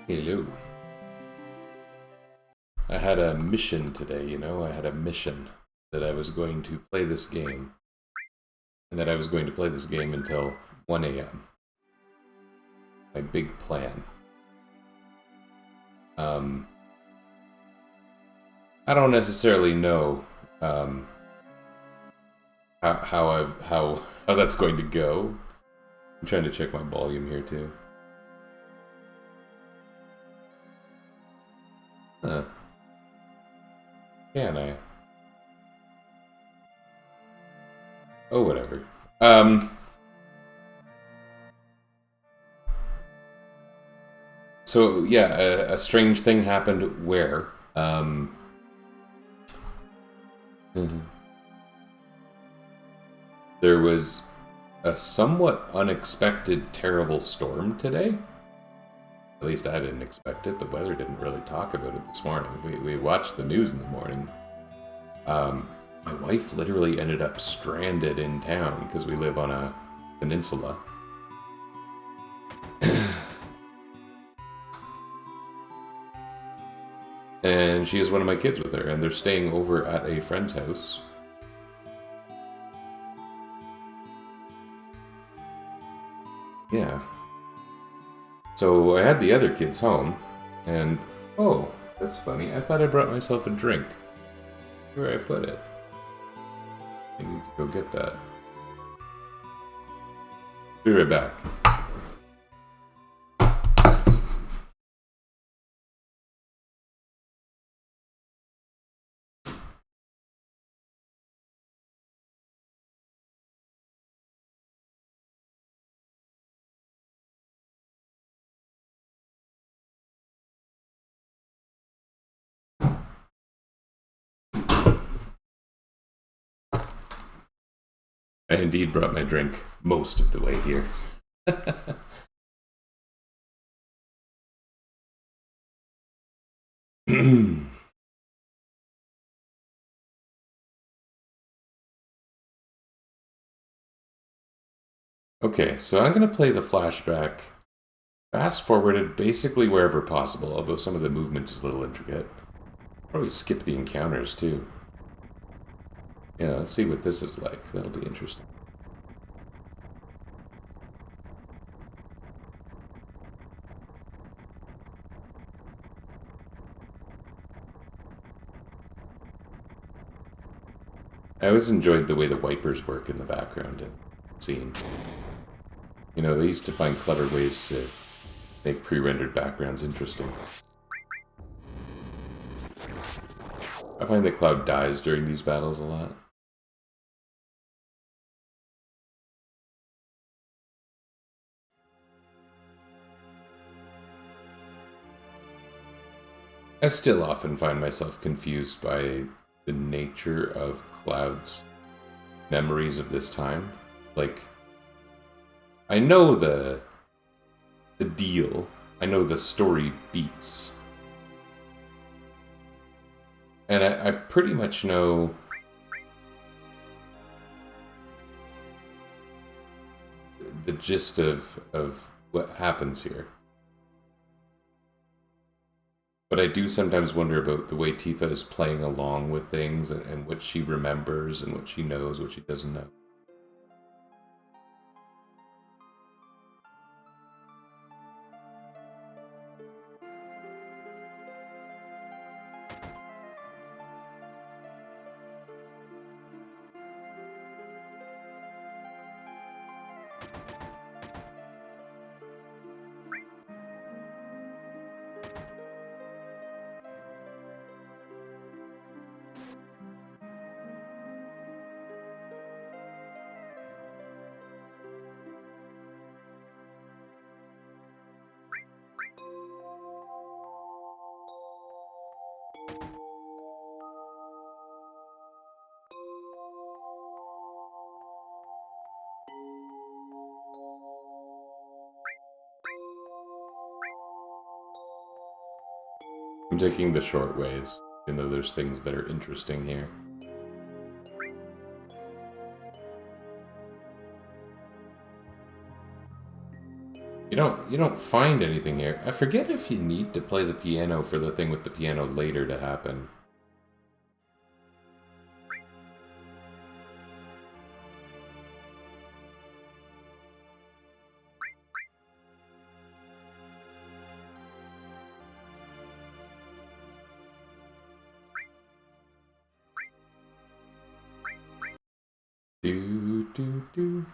Hello. I had a mission today, you know? I had a mission that I was going to play this game. And that I was going to play this game until 1 a.m. My big plan. I don't necessarily know how that's going to go. I'm trying to check my volume here too. Huh. Can I? Oh, whatever. So yeah, a strange thing happened where there was a somewhat unexpected terrible storm today. At least I didn't expect it. The weather didn't really talk about it this morning. We watched the news in the morning. My wife literally ended up stranded in town because we live on a peninsula. And she has one of my kids with her, and they're staying over at a friend's house. Yeah. So I had the other kids home, and oh, that's funny. I thought I brought myself a drink. Where I put it? I need to go get that. Be right back. I indeed brought my drink most of the way here. Okay, so I'm going to play the flashback fast forwarded basically wherever possible, although some of the movement is a little intricate. Probably skip the encounters too. Yeah, let's see what this is like. That'll be interesting. I always enjoyed the way the wipers work in the background and scene. You know, they used to find clever ways to make pre-rendered backgrounds interesting. I find that Cloud dies during these battles a lot. I still often find myself confused by the nature of Cloud's memories of this time. Like, I know the deal. I know the story beats. And I pretty much know the gist of what happens here. But I do sometimes wonder about the way Tifa is playing along with things and what she remembers and what she knows, what she doesn't know. I'm taking the short ways, even though there's things that are interesting here. You don't find anything here. I forget if you need to play the piano for the thing with the piano later to happen. Do do do.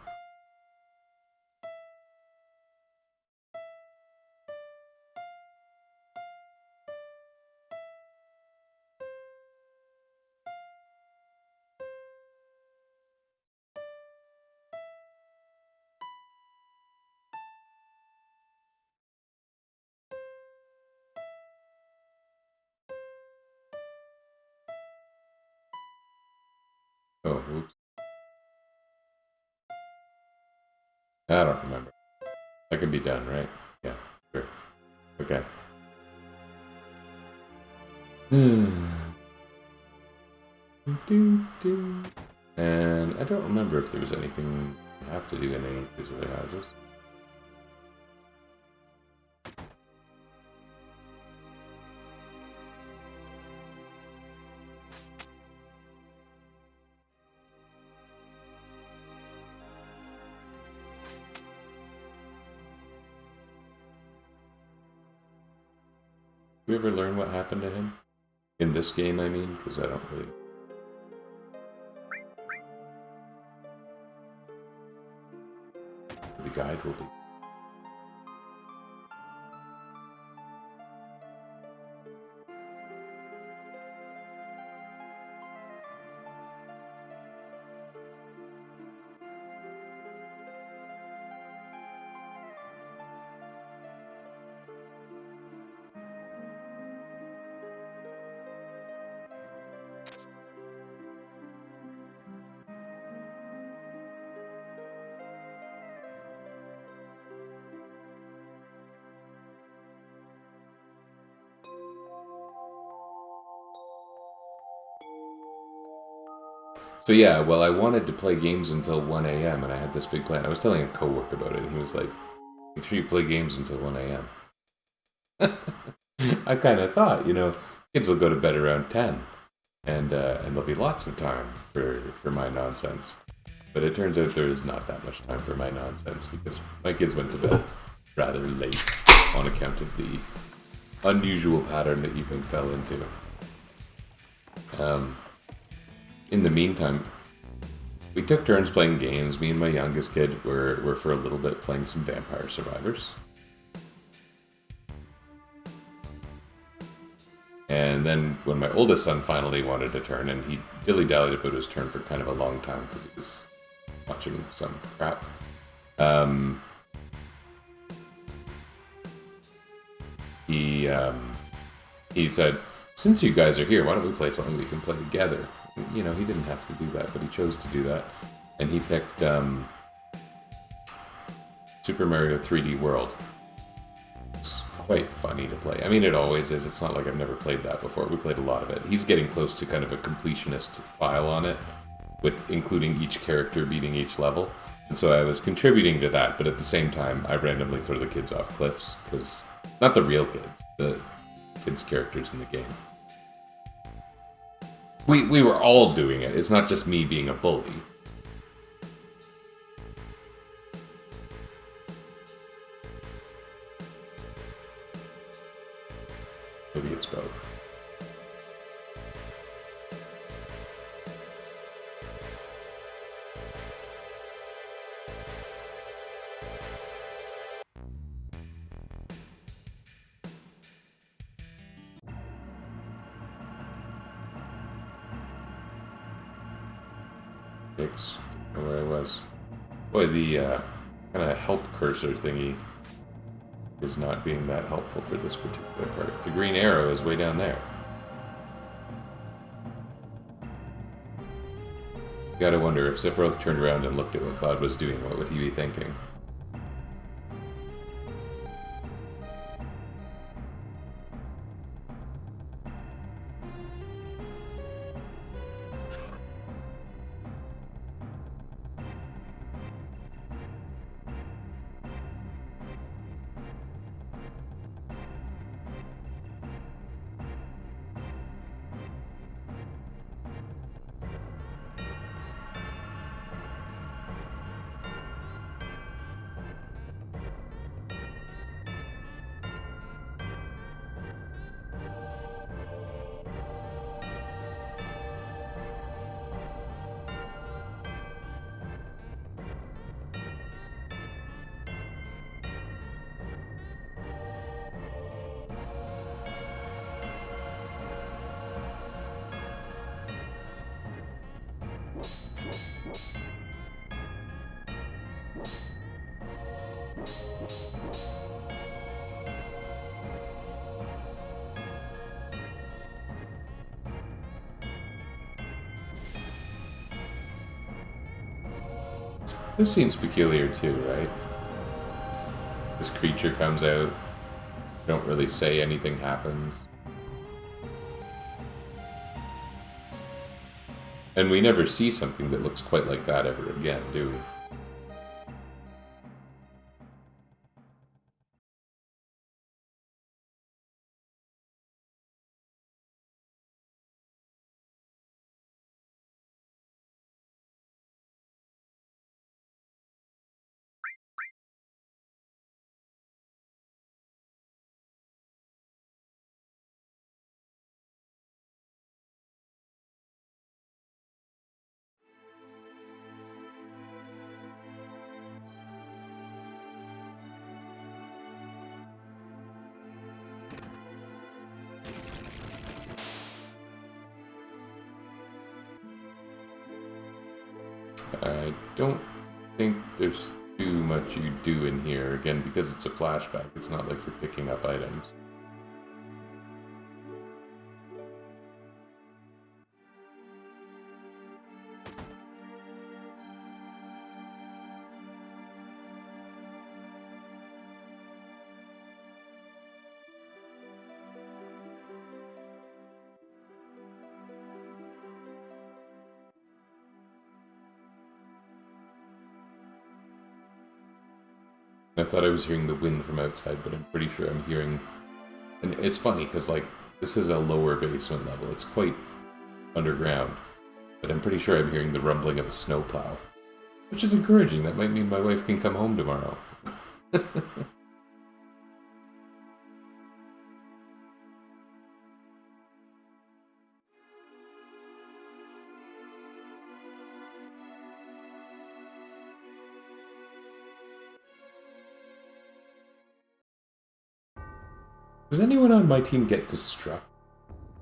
Oh, oops. I don't remember. That can be done, right? Yeah, sure. Okay. And I don't remember if there was anything you have to do in any of these other houses. Did we ever learn what happened to him? In this game, I mean, because I don't really... The guide will be... So yeah, well, I wanted to play games until 1 a.m. and I had this big plan. I was telling a coworker about it, and he was like, make sure you play games until 1 a.m. I kind of thought, kids will go to bed around 10, and there'll be lots of time for my nonsense. But it turns out there is not that much time for my nonsense because my kids went to bed rather late on account of the unusual pattern that evening fell into. In the meantime, we took turns playing games. Me and my youngest kid were for a little bit playing some Vampire Survivors. And then when my oldest son finally wanted to turn, and he dilly-dallied about his turn for kind of a long time because he was watching some crap. He said, since you guys are here, why don't we play something we can play together? He didn't have to do that, but he chose to do that. And he picked Super Mario 3D World. It's quite funny to play. I mean, it always is. It's not like I've never played that before. We played a lot of it. He's getting close to kind of a completionist file on it, with including each character beating each level. And so I was contributing to that, but at the same time, I randomly throw the kids off cliffs, because... Not the real kids, the kids' characters in the game. We were all doing it. It's not just me being a bully. Maybe it's both. Where I was. Boy, the kind of help cursor thingy is not being that helpful for this particular part. The green arrow is way down there. You gotta wonder, if Sephiroth turned around and looked at what Cloud was doing, what would he be thinking? This seems peculiar too, right? This creature comes out, don't really say anything happens. And we never see something that looks quite like that ever again, do we? I don't think there's too much you do in here, again, because it's a flashback. It's not like you're picking up items. I thought I was hearing the wind from outside, but I'm pretty sure I'm hearing... And it's funny, because, like, this is a lower basement level. It's quite underground. But I'm pretty sure I'm hearing the rumbling of a snowplow. Which is encouraging. That might mean my wife can come home tomorrow. Does anyone on my team get Destruct?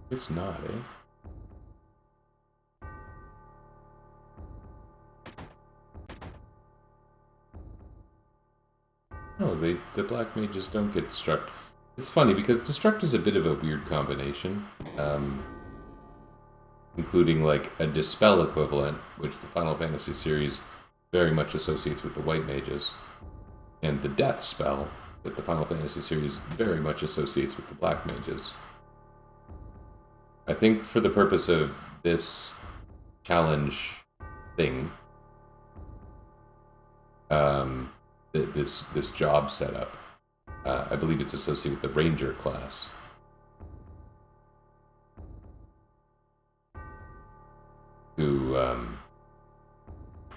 It's not, eh? No, the black mages don't get Destruct. It's funny, because Destruct is a bit of a weird combination. Including, like, a Dispel equivalent, which the Final Fantasy series very much associates with the white mages. And the Death spell, that the Final Fantasy series very much associates with the black mages. I think for the purpose of this challenge thing, this job setup, I believe it's associated with the Ranger class. Who,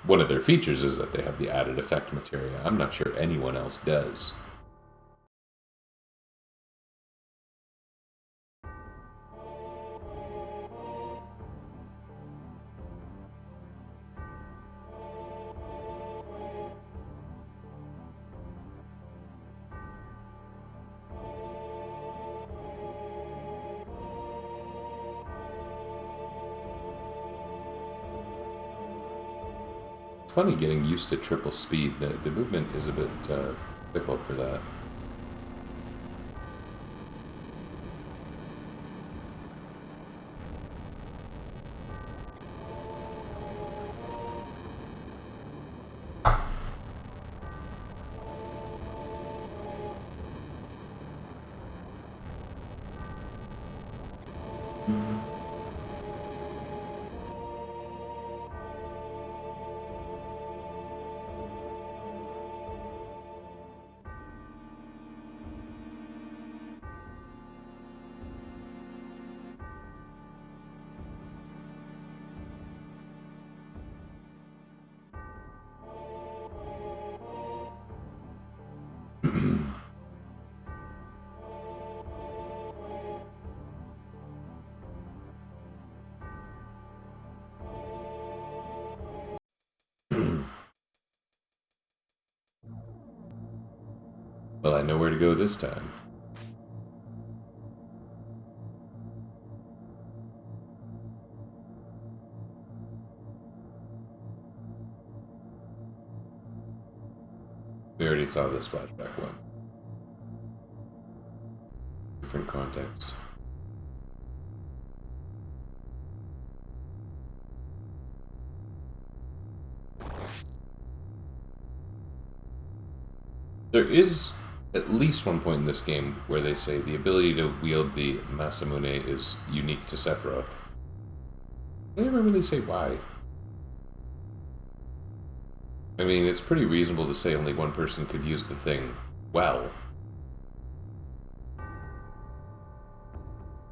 one of their features is that they have the added effect materia. I'm not sure anyone else does. It's funny getting used to triple speed. The movement is a bit fickle for that. Well, I know where to go this time. We already saw this flashback once. Different context. There is at least one point in this game where they say the ability to wield the Masamune is unique to Sephiroth. They never really say why. I mean, it's pretty reasonable to say only one person could use the thing well.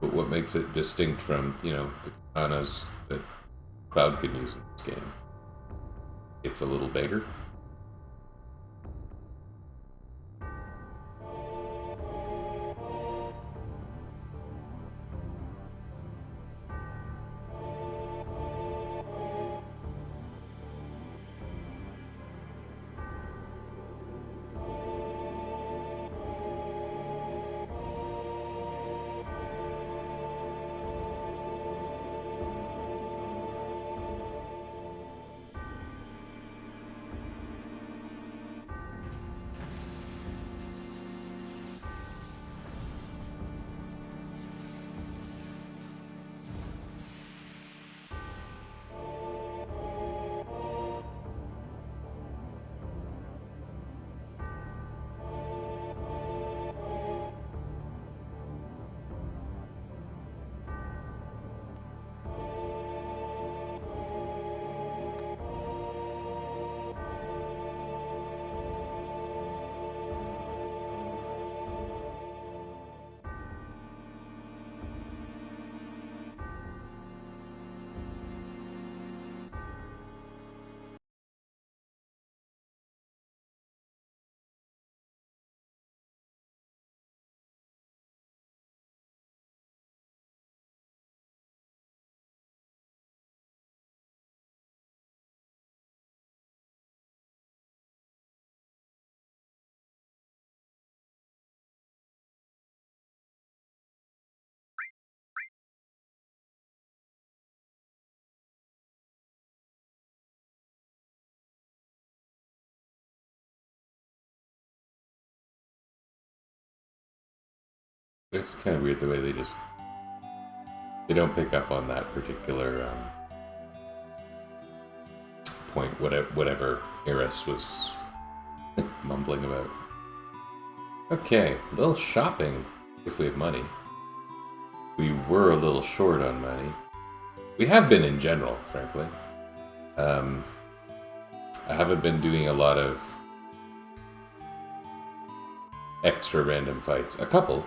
But what makes it distinct from, you know, the katanas that Cloud can use in this game? It's a little bigger. It's kind of weird the way they don't pick up on that particular point, whatever Eris was mumbling about. Okay, a little shopping, if we have money. We were a little short on money. We have been in general, frankly. I haven't been doing a lot of extra random fights. A couple.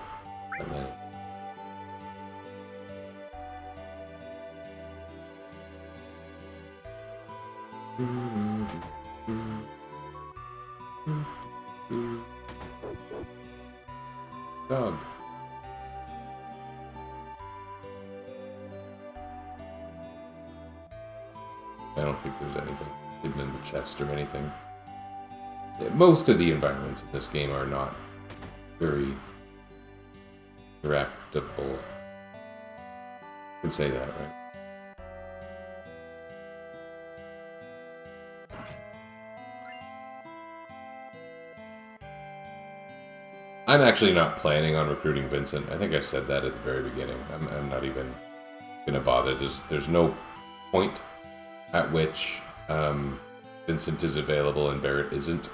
Not many. Dog. I don't think there's anything hidden in the chest or anything. Yeah, most of the environments in this game are not very interactable. You can say that, right? I'm actually not planning on recruiting Vincent. I think I said that at the very beginning. I'm not even gonna bother. There's no point at which Vincent is available and Barrett isn't,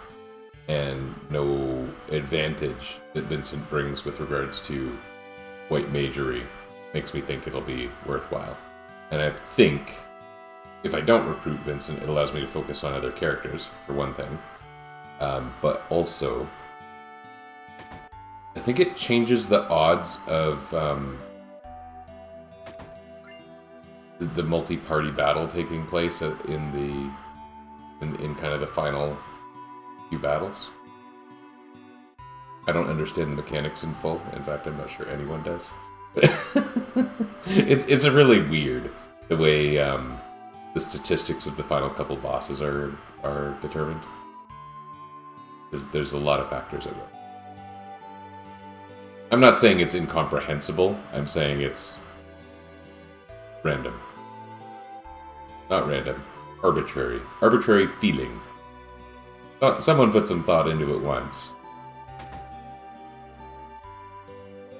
and no advantage that Vincent brings with regards to White Majory makes me think it'll be worthwhile. And I think if I don't recruit Vincent, it allows me to focus on other characters, for one thing. But also, I think it changes the odds of the multi-party battle taking place in kind of the final few battles. I don't understand the mechanics in full. In fact, I'm not sure anyone does. It's a really weird the way the statistics of the final couple bosses are determined. There's a lot of factors at work. I'm not saying it's incomprehensible. I'm saying it's random. Not random. Arbitrary. Arbitrary feeling. Someone put some thought into it once.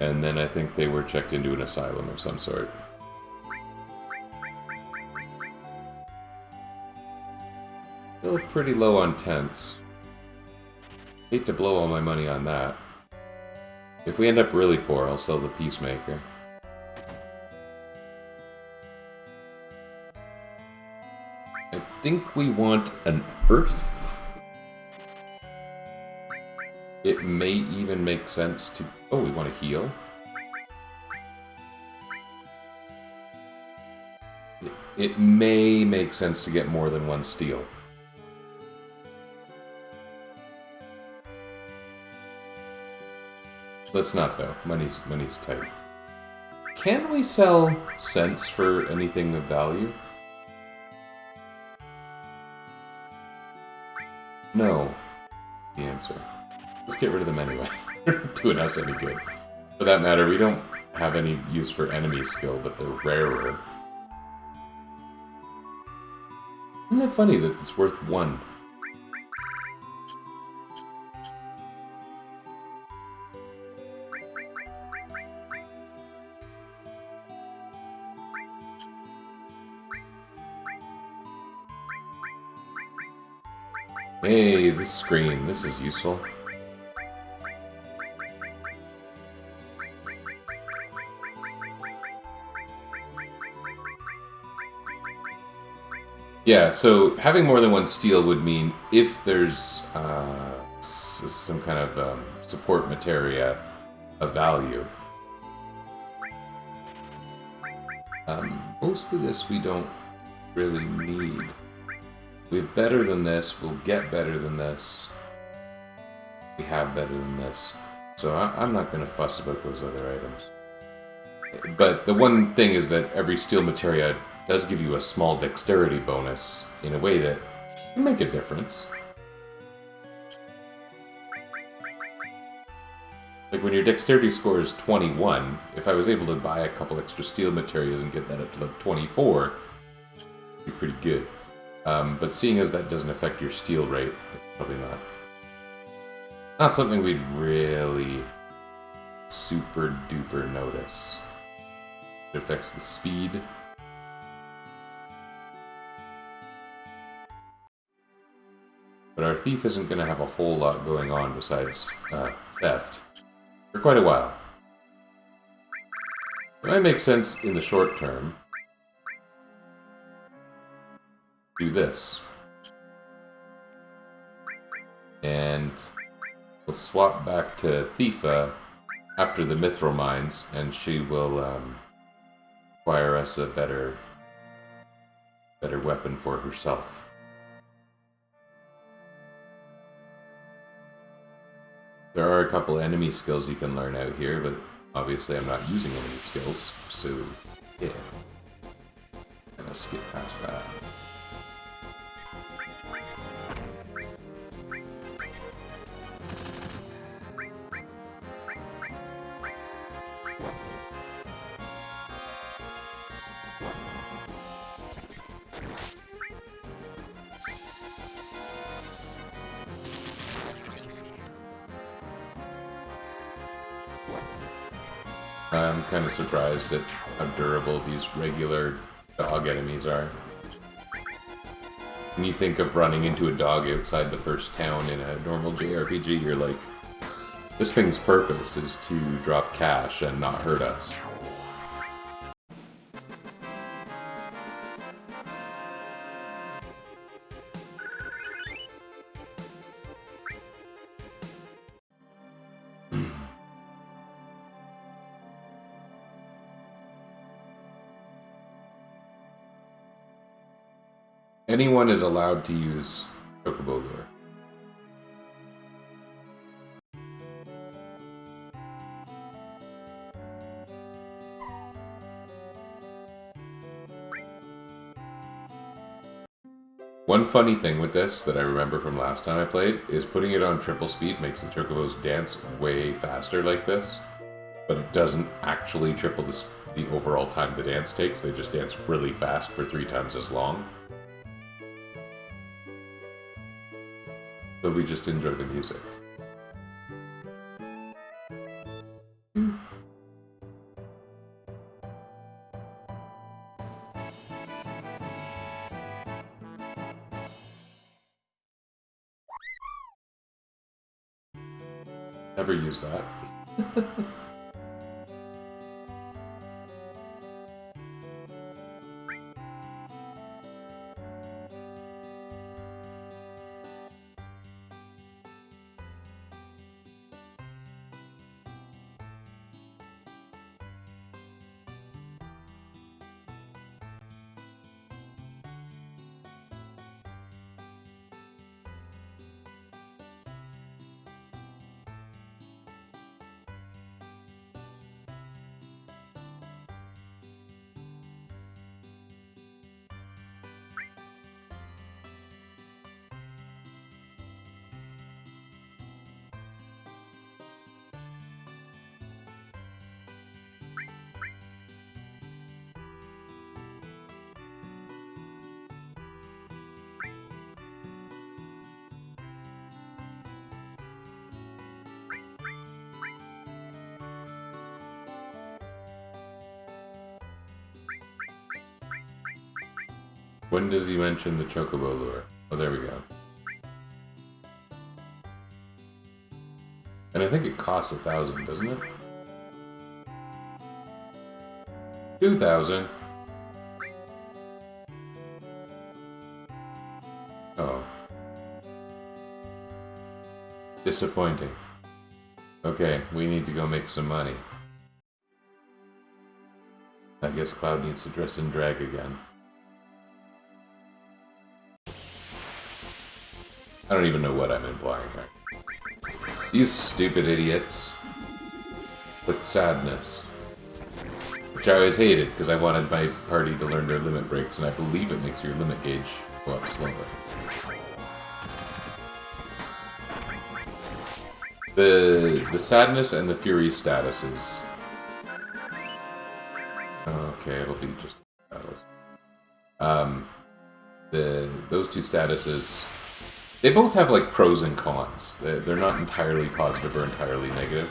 And then I think they were checked into an asylum of some sort. Still pretty low on tense. Hate to blow all my money on that. If we end up really poor, I'll sell the Peacemaker. I think we want an Earth. It may even make sense to... Oh, we want to heal? It may make sense to get more than one steel. Let's not, though. Money's tight. Can we sell cents for anything of value? No. The answer. Let's get rid of them anyway. They're not doing us any good. For that matter, we don't have any use for enemy skill, but they're rarer. Isn't it funny that it's worth 1? Hey, this screen. This is useful. Yeah, so having more than one steel would mean if there's some kind of support materia of value. Most of this we don't really need. We have better than this, we'll get better than this. We have better than this. So I'm not going to fuss about those other items. But the one thing is that every steel materia does give you a small dexterity bonus in a way that can make a difference. Like when your dexterity score is 21, if I was able to buy a couple extra steel materials and get that up to like 24, it'd be pretty good. But seeing as that doesn't affect your steel rate, it's probably not something we'd really super duper notice. It affects the speed. But our thief isn't going to have a whole lot going on besides theft for quite a while. It might make sense in the short term. Do this. And we'll swap back to Thifa after the Mithril Mines, and she will acquire us a better weapon for herself. There are a couple enemy skills you can learn out here, but obviously I'm not using enemy skills, so yeah. I'm gonna skip past that. I'm kind of surprised at how durable these regular dog enemies are. When you think of running into a dog outside the first town in a normal JRPG, you're like, this thing's purpose is to drop cash and not hurt us. Anyone is allowed to use Chocobo Lure. One funny thing with this that I remember from last time I played is putting it on triple speed makes the Chocobos dance way faster like this, but it doesn't actually triple the overall time the dance takes. They just dance really fast for 3 times as long. So we just enjoy the music. Never use that. When does he mention the chocobo lure? Oh, there we go. And I think it costs 1,000, doesn't it? 2,000. Oh. Disappointing. Okay, we need to go make some money. I guess Cloud needs to dress in drag again. I don't even know what I'm implying there. These stupid idiots. With sadness. Which I always hated, because I wanted my party to learn their limit breaks, and I believe it makes your limit gauge go up slower. The sadness and the fury statuses. Okay, it'll be just battles. Those two statuses, they both have like pros and cons. They're not entirely positive or entirely negative.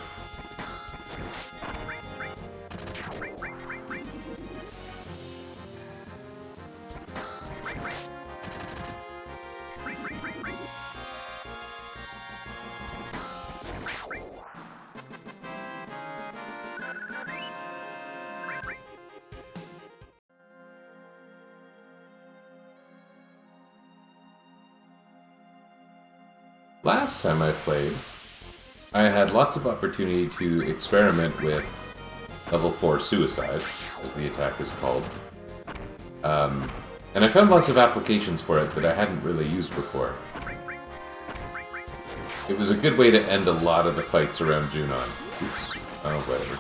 Last time I played, I had lots of opportunity to experiment with level 4 suicide, as the attack is called. And I found lots of applications for it that I hadn't really used before. It was a good way to end a lot of the fights around Junon. Oops. Oh, whatever.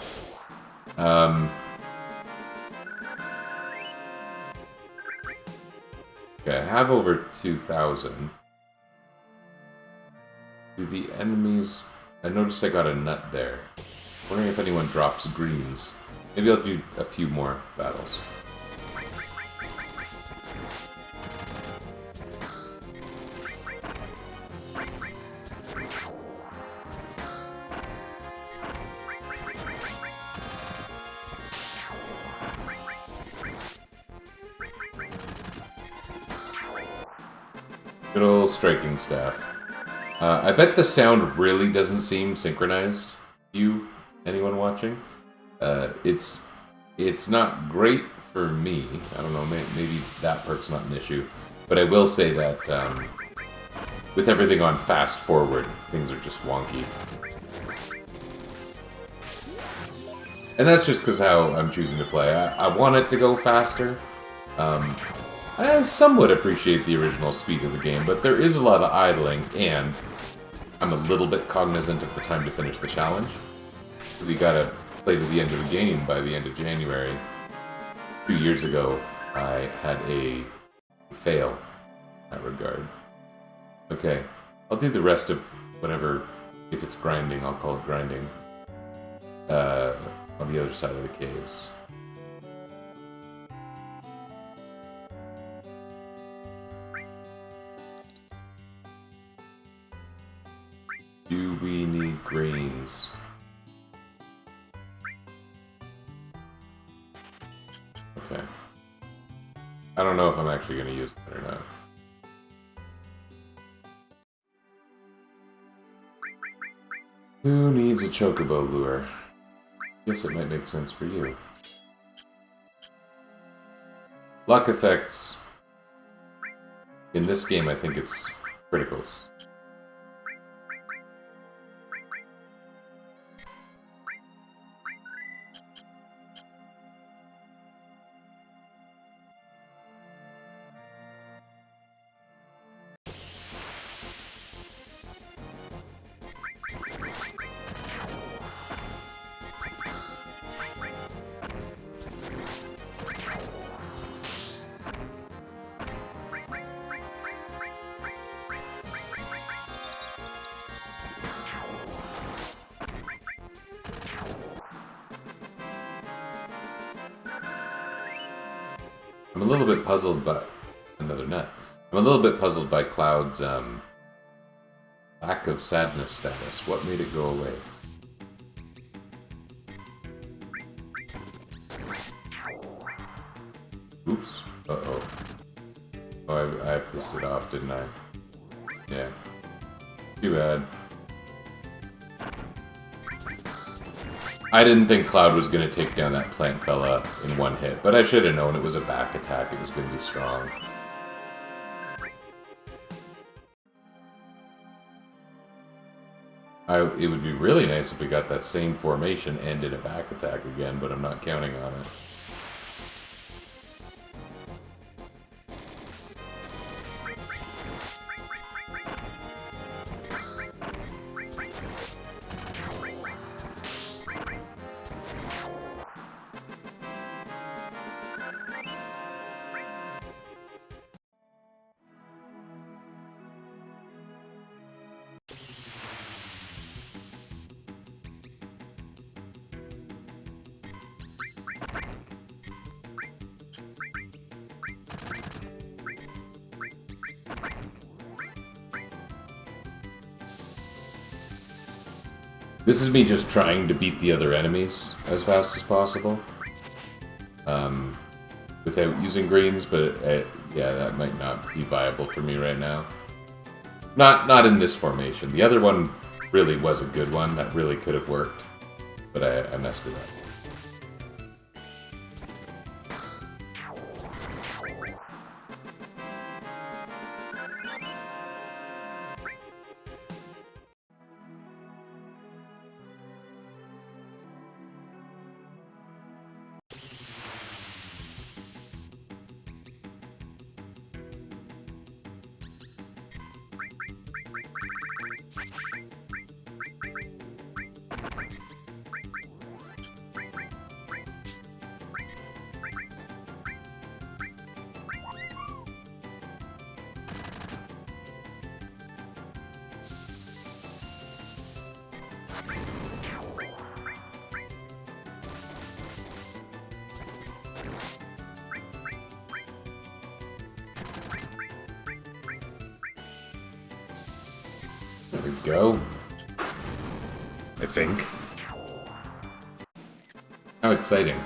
Okay, I have over 2,000. Do the enemies... I noticed I got a nut there. Wondering if anyone drops greens. Maybe I'll do a few more battles. Good old striking staff. I bet the sound really doesn't seem synchronized. Anyone watching? It's not great for me. I don't know, maybe that part's not an issue. But I will say that with everything on fast forward, things are just wonky. And that's just because how I'm choosing to play. I want it to go faster. I somewhat appreciate the original speed of the game, but there is a lot of idling, and I'm a little bit cognizant of the time to finish the challenge. Because you gotta play to the end of the game by the end of January. 2 years ago, I had a fail in that regard. Okay, I'll do the rest of whatever, if it's grinding, I'll call it grinding, on the other side of the caves. Do we need greens? Okay. I don't know if I'm actually going to use that or not. Who needs a chocobo lure? Guess it might make sense for you. Luck effects. In this game, I think it's criticals. I'm a little bit puzzled by another nut. I'm a little bit puzzled by Cloud's lack of sadness status. What made it go away? Oops. Uh-oh. Oh, I pissed it off, didn't I? Yeah. Too bad. I didn't think Cloud was going to take down that plant fella in one hit, but I should have known it was a back attack. It was going to be strong. It would be really nice if we got that same formation and did a back attack again, but I'm not counting on it. This is me just trying to beat the other enemies as fast as possible. Without using greens, but yeah, that might not be viable for me right now. Not in this formation. The other one really was a good one. That really could have worked, but I messed it up. There we go. I think. How exciting.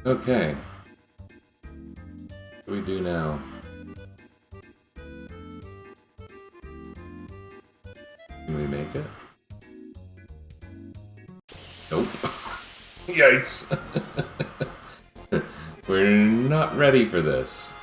Okay. What do we do now? Can we make it? Nope. Yikes. We're not ready for this.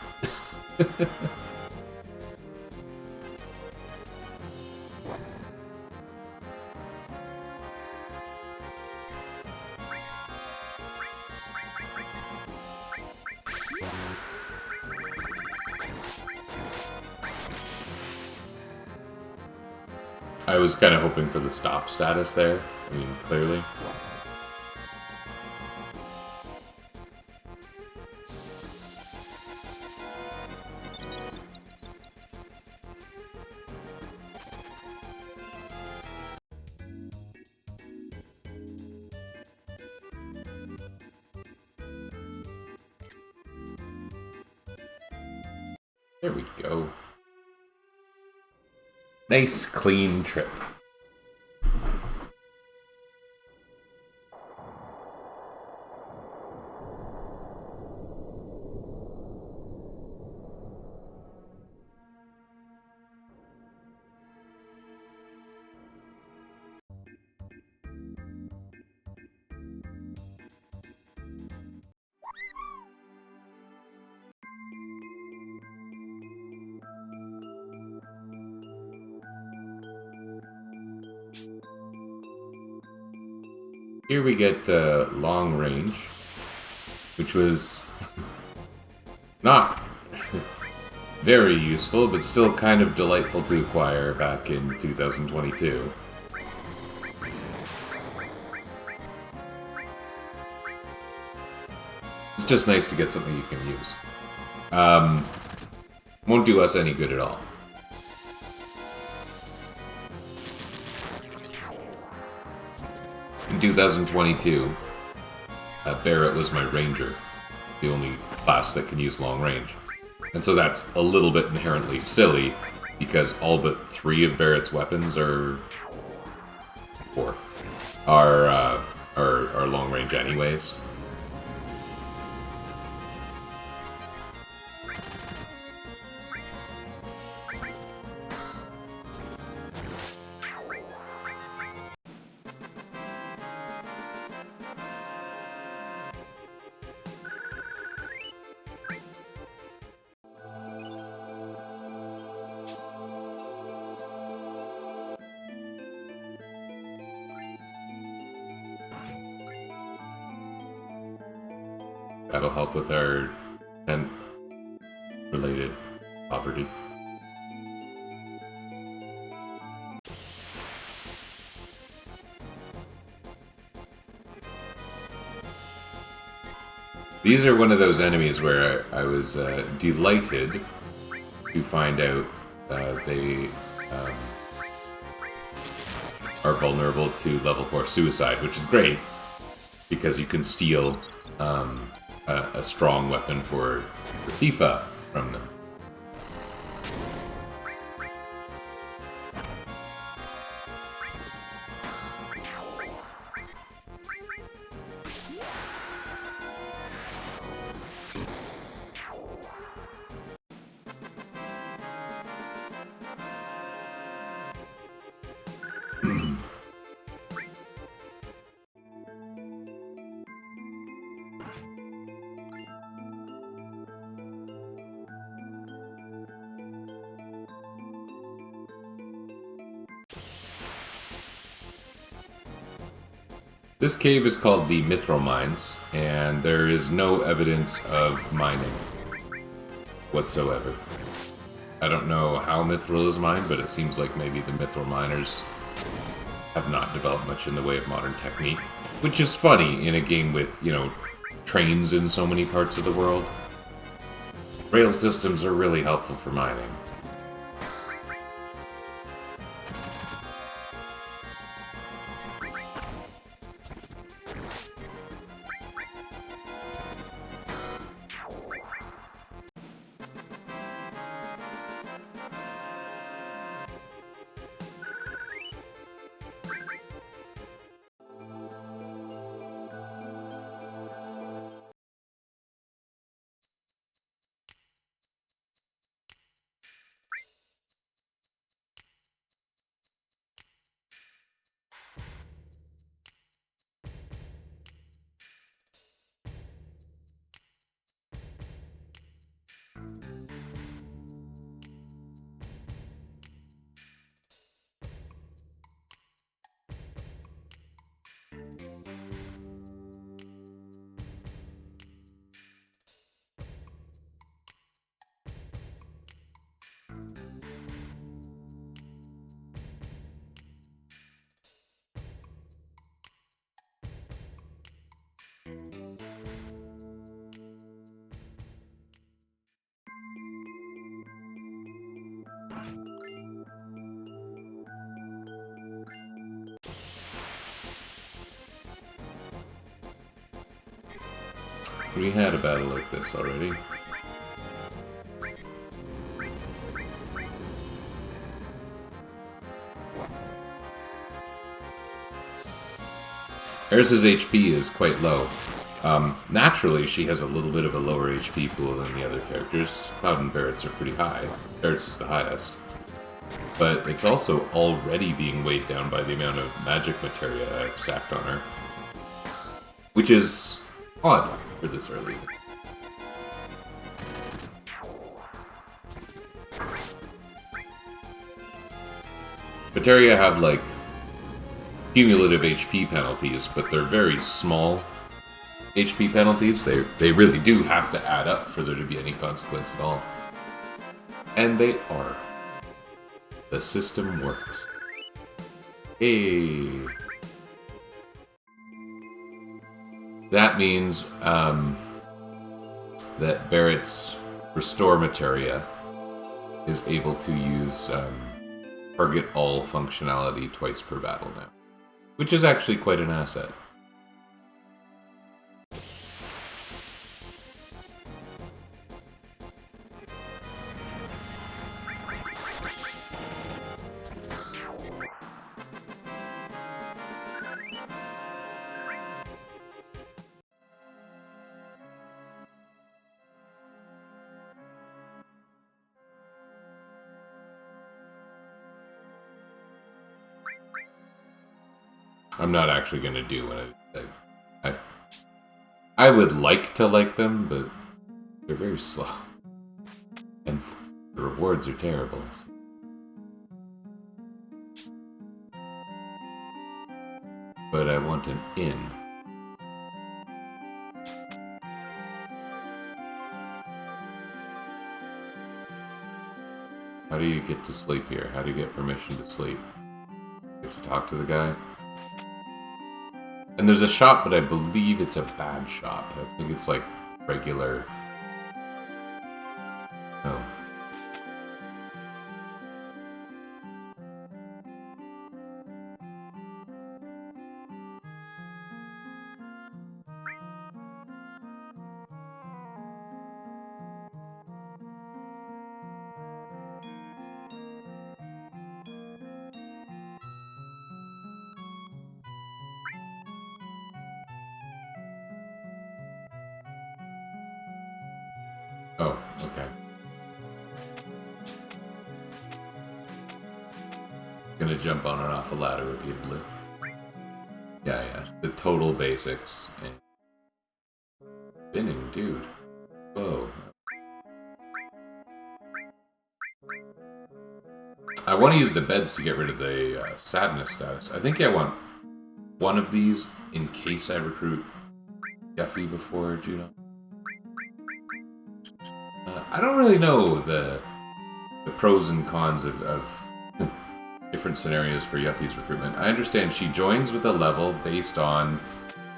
I was kind of hoping for the stop status there. I mean, clearly. There we go. Nice, clean trip. Here we get long range, which was not very useful, but still kind of delightful to acquire back in 2022. It's just nice to get something you can use. Won't do us any good at all. In 2022, Barrett was my ranger, the only class that can use long range. And so that's a little bit inherently silly, because all but 3 of Barrett's weapons are 4 are long range anyways. That'll help with our tent-related poverty. These are one of those enemies where I was delighted to find out they are vulnerable to level 4 suicide, which is great, because you can steal a strong weapon for Tifa from them. This cave is called the Mithril Mines, and there is no evidence of mining whatsoever. I don't know how Mithril is mined, but it seems like maybe the Mithril miners have not developed much in the way of modern technique, which is funny in a game with, you know, trains in so many parts of the world. Rail systems are really helpful for mining. We had a battle like this already. Eris's HP is quite low. Naturally, she has a little bit of a lower HP pool than the other characters. Cloud and Barrett's are pretty high. Barrett's is the highest. But it's also already being weighed down by the amount of magic materia I've stacked on her. Which is odd for this early. Materia have, like, cumulative HP penalties, but they're very small HP penalties. They really do have to add up for there to be any consequence at all. And they are. The system works. Hey. That means that Barrett's Restore Materia is able to use target all functionality twice per battle now, which is actually quite an asset. I'm not actually going to do one of these. I would like to like them, but they're very slow. And the rewards are terrible. But I want an in. How do you get to sleep here? How do you get permission to sleep? You have to talk to the guy? And there's a shop, but I believe it's a bad shop. I think it's like regular. Oh. Oh, okay. Gonna jump on and off a ladder repeatedly. Yeah. The total basics. And spinning, dude. Whoa. I want to use the beds to get rid of the sadness status. I think I want one of these in case I recruit Yuffie before Juno. I don't really know the pros and cons of different scenarios for Yuffie's recruitment. I understand she joins with a level based on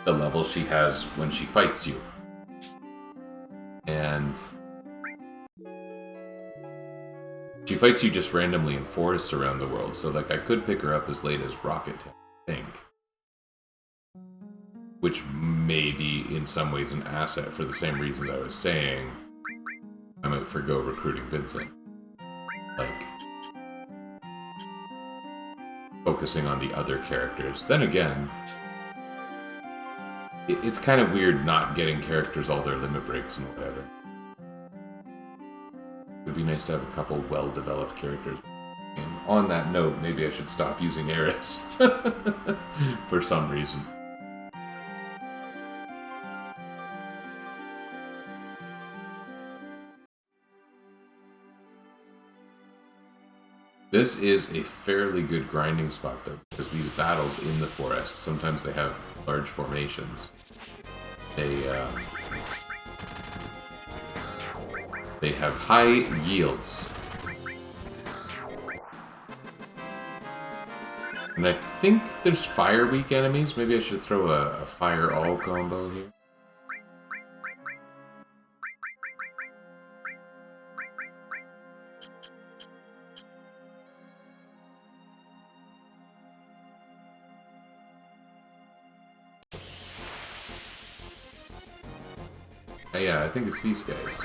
the level she has when she fights you. And she fights you just randomly in forests around the world, so like I could pick her up as late as Rocket Town, I think. Which may be in some ways an asset for the same reasons I was saying I might forgo recruiting Vincent. Like, focusing on the other characters. Then again, it's kind of weird not getting characters all their limit breaks and whatever. It would be nice to have a couple well-developed characters. And on that note, maybe I should stop using Eris. For some reason. This is a fairly good grinding spot, though, because these battles in the forest, sometimes they have large formations. They have high yields. And I think there's fire weak enemies. Maybe I should throw a fire all combo here. Yeah, I think it's these guys.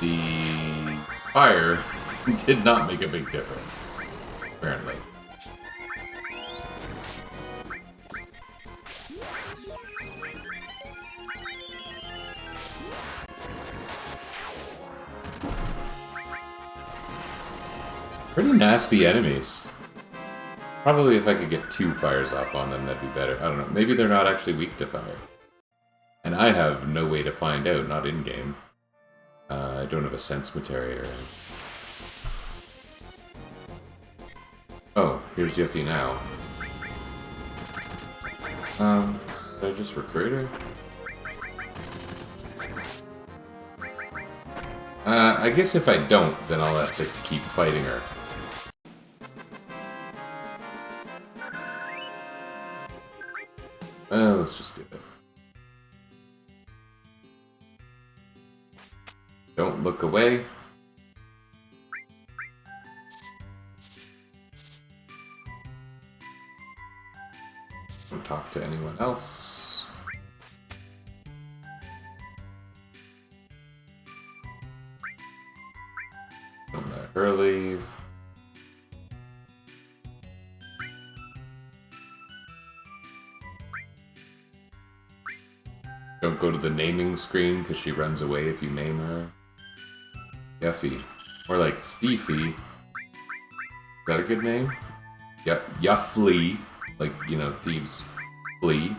The fire did not make a big difference, apparently. Pretty nasty enemies. Probably if I could get 2 fires off on them, that'd be better. I don't know. Maybe they're not actually weak to fire. And I have no way to find out, not in-game. I don't have a sense materia or anything. Oh, here's Yuffie now. Did I just recruit her? I guess if I don't, then I'll have to keep fighting her. Let's just do it. Don't look away. Don't talk to anyone else. Don't let her leave. Don't go to the naming screen because she runs away if you name her. Yuffie. Or like Fifi. Is that a good name? Yeah, Yuffly. Like, you know, thieves flee.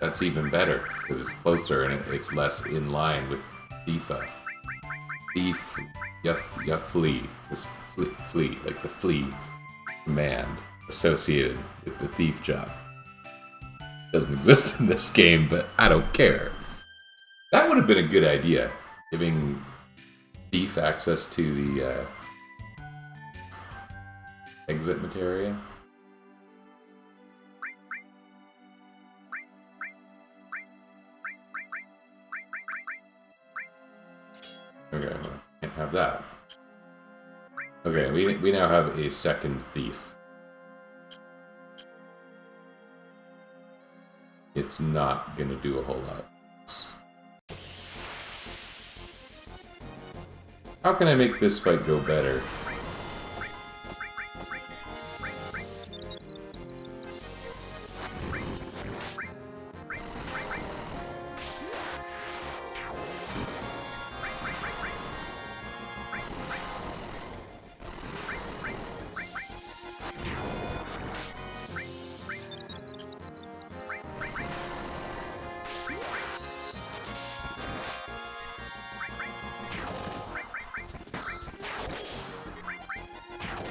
That's even better because it's closer and it's less in line with FIFA. Thief, Yuffly. Just flee, like the flee command associated with the thief job. Doesn't exist in this game, but I don't care. That would have been a good idea, giving Thief access to the exit materia. Okay, well, can't have that. Okay, we now have a second thief. It's not gonna do a whole lot. How can I make this fight go better?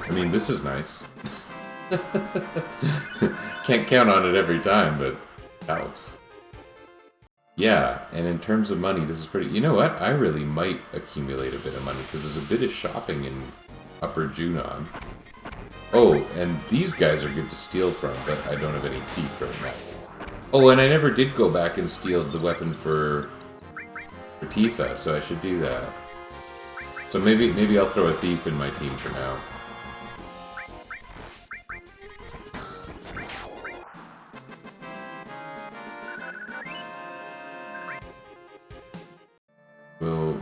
I mean, this is nice. Can't count on it every time, but it helps. Yeah, and in terms of money, this is pretty... You know what? I really might accumulate a bit of money, because there's a bit of shopping in Upper Junon. Oh, and these guys are good to steal from, but I don't have any thief right now. Oh, and I never did go back and steal the weapon for Tifa, so I should do that. So maybe I'll throw a thief in my team for now.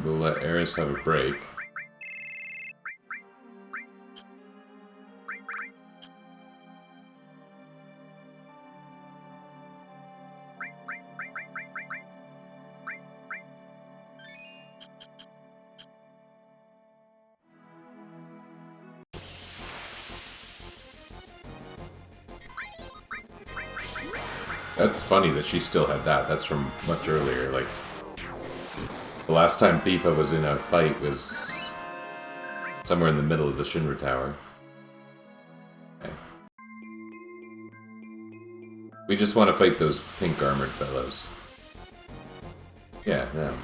We'll let Eris have a break. That's funny that she still had that. That's from much earlier, like... The last time Tifa was in a fight was somewhere in the middle of the Shinra Tower. Okay. We just want to fight those pink armored fellows. Yeah, them.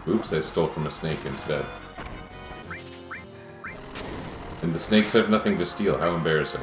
Oops, I stole from a snake instead. And the snakes have nothing to steal, how embarrassing.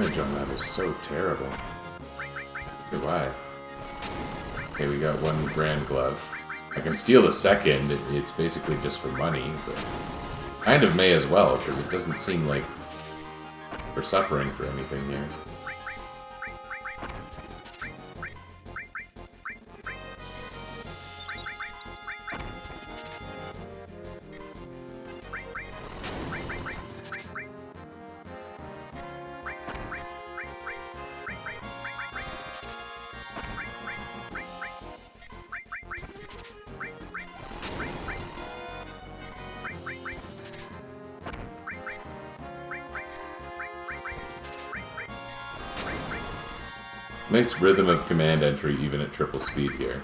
damage on that is so terrible. Why? Okay, we got one grand glove. I can steal the second. It's basically just for money, but kind of may as well, because it doesn't seem like we're suffering for anything here. Nice rhythm of command entry even at triple speed here.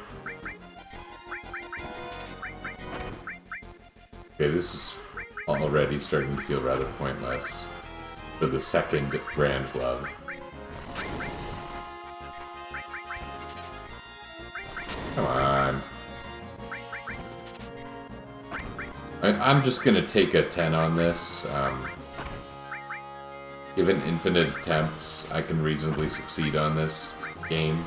Okay, this is already starting to feel rather pointless for the second Grand Glove. Come on. I'm just gonna take a 10 on this. Given infinite attempts, I can reasonably succeed on this game.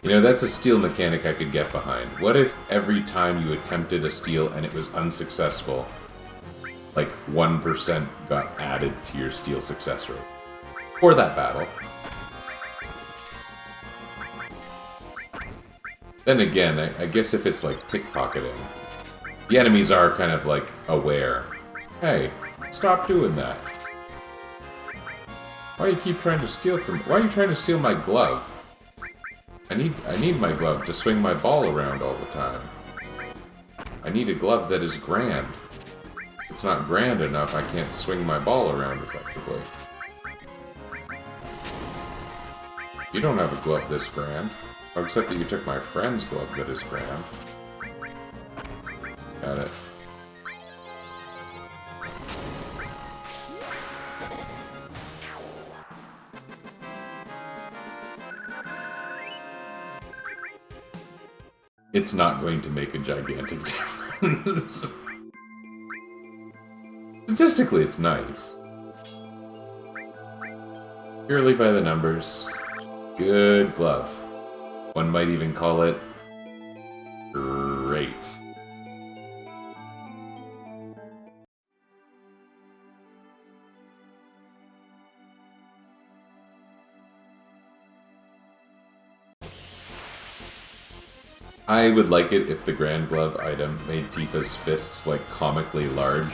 You know, that's a steal mechanic I could get behind. What if every time you attempted a steal and it was unsuccessful, like 1% got added to your steal success rate for that battle? Then again, I guess if it's like pickpocketing, the enemies are kind of like aware. Hey, stop doing that. Why do you keep trying to steal from? Why are you trying to steal my glove? I need my glove to swing my ball around all the time. I need a glove that is grand. If it's not grand enough, I can't swing my ball around effectively. You don't have a glove this grand. Oh, except that you took my friend's glove that is grand. Got it. It's not going to make a gigantic difference. Statistically, it's nice. Purely by the numbers. Good glove. One might even call it great. I would like it if the Grand Glove item made Tifa's fists like comically large,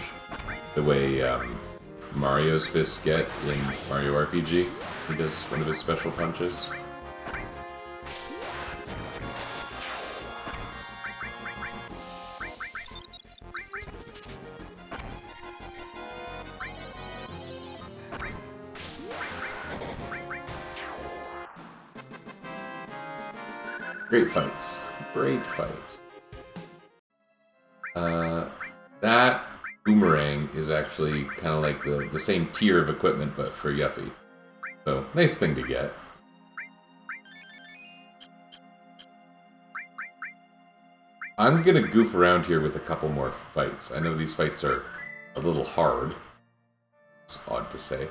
the way Mario's fists get in Mario RPG. He does one of his special punches. Great fights. Great fights. That boomerang is actually kind of like the same tier of equipment, but for Yuffie. So, nice thing to get. I'm gonna goof around here with a couple more fights. I know these fights are a little hard. It's odd to say.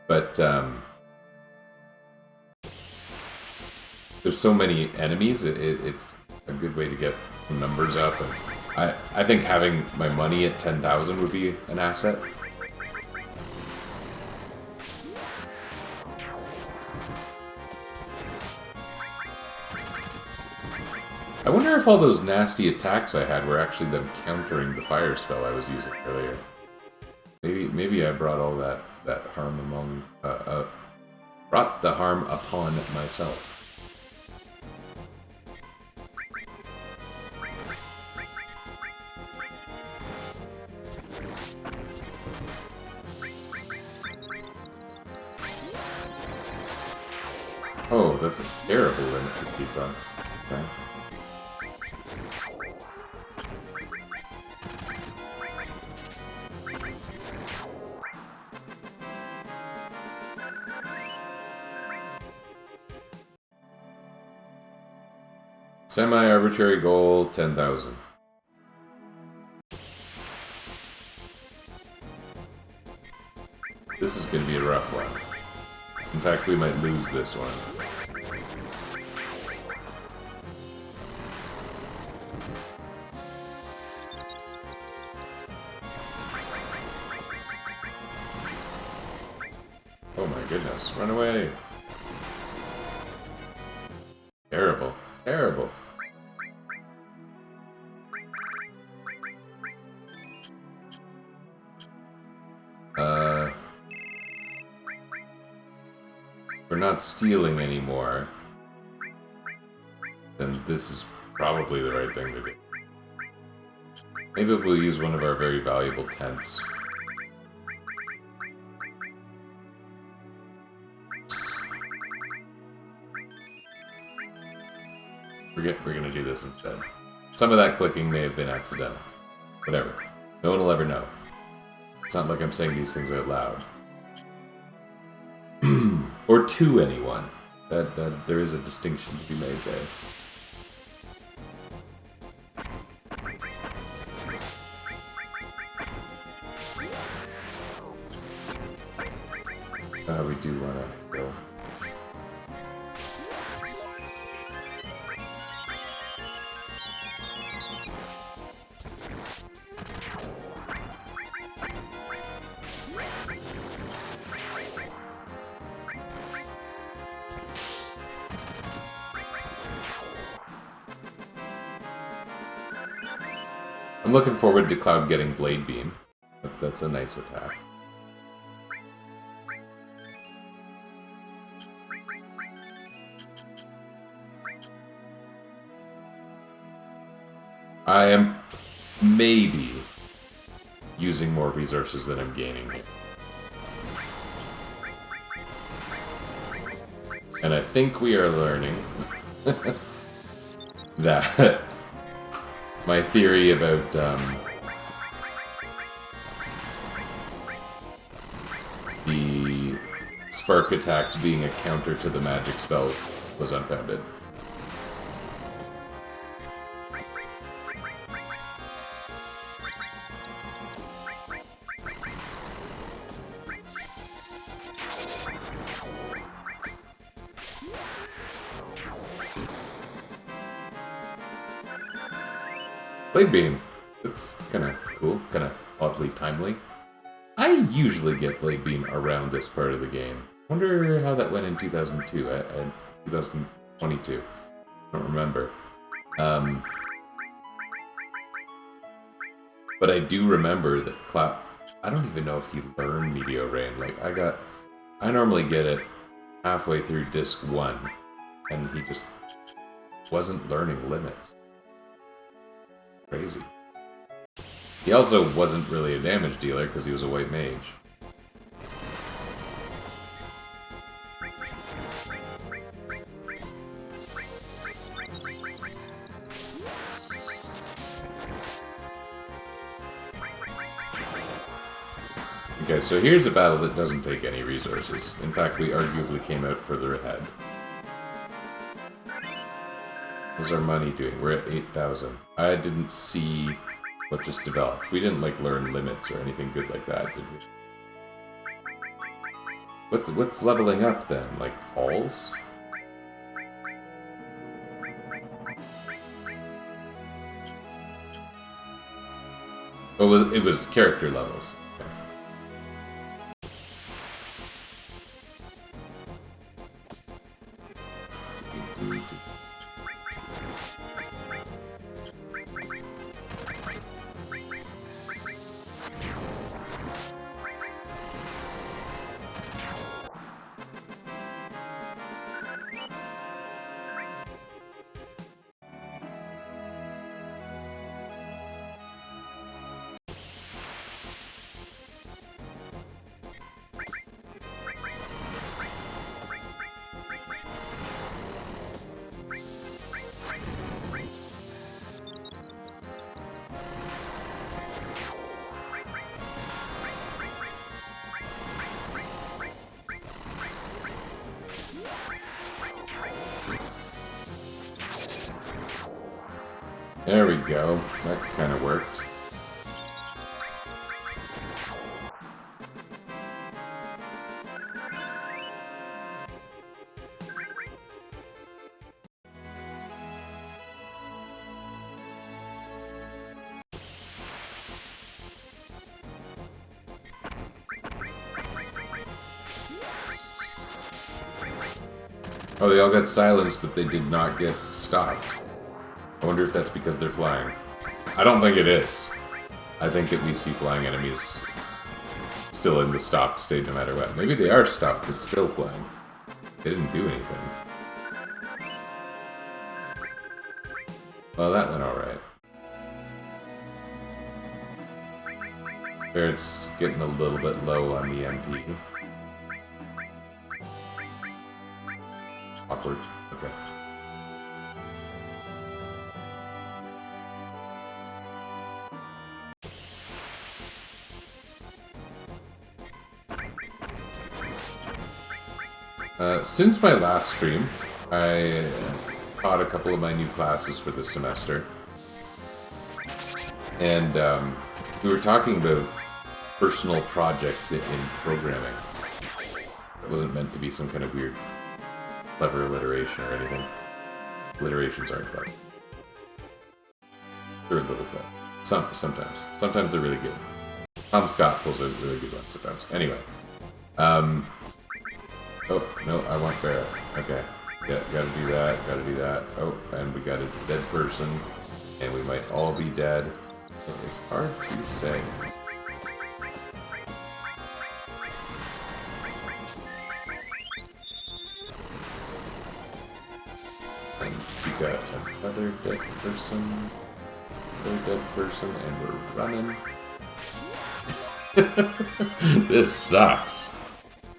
But, there's so many enemies, it's a good way to get some numbers up. And I think having my money at 10,000 would be an asset. I wonder if all those nasty attacks I had were actually them countering the fire spell I was using earlier. Maybe I brought all that harm among brought the harm upon myself. Oh, that's a terrible limit for Tifa. Okay. Semi-arbitrary goal, 10,000. This is going to be a rough one. In fact, we might lose this one. Oh my goodness, run away! Terrible, terrible. We're not stealing anymore, then this is probably the right thing to do. Maybe we'll use one of our very valuable tents. We're gonna do this instead. Some of that clicking may have been accidental. Whatever. No one will ever know. It's not like I'm saying these things out loud. Or to anyone. That there is a distinction to be made there. We do want to go. I'm looking forward to Cloud getting Blade Beam. That's a nice attack. I am maybe using more resources than I'm gaining here. And I think we are learning that my theory about the spark attacks being a counter to the magic spells was unfounded. Blade Beam. It's kind of cool, kind of oddly timely. I usually get Blade Beam around this part of the game. Wonder how that went in 2002, 2022. I don't remember. But I do remember that Cloud... I don't even know if he learned Meteor Rain. Like, I normally get it halfway through Disc 1, and he just wasn't learning limits. Crazy. He also wasn't really a damage dealer because he was a white mage. Okay, so here's a battle that doesn't take any resources. In fact, we arguably came out further ahead. What's our money doing? We're at 8,000. I didn't see what just developed. We didn't, like, learn limits or anything good like that, did we? What's leveling up, then? Like, alls? Oh, it was character levels. There we go. That kind of worked. Oh, they all got silenced, but they did not get stopped. I wonder if that's because they're flying. I don't think it is. I think that we see flying enemies still in the stopped state no matter what. Maybe they are stopped, but still flying. They didn't do anything. Well, that went alright. It's getting a little bit low on the MP. Awkward. Okay. Since my last stream, I taught a couple of my new classes for this semester. And we were talking about personal projects in programming. It wasn't meant to be some kind of weird, clever alliteration or anything. Alliterations aren't clever. They're a little clever. Sometimes. Sometimes they're really good. Tom Scott pulls a really good one sometimes. Anyway. Oh, no, I want Barrett. Okay. Yeah, gotta do that, gotta do that. Oh, and we got a dead person. And we might all be dead. It's hard to say. And we got another dead person. Another dead person, and we're running. This sucks.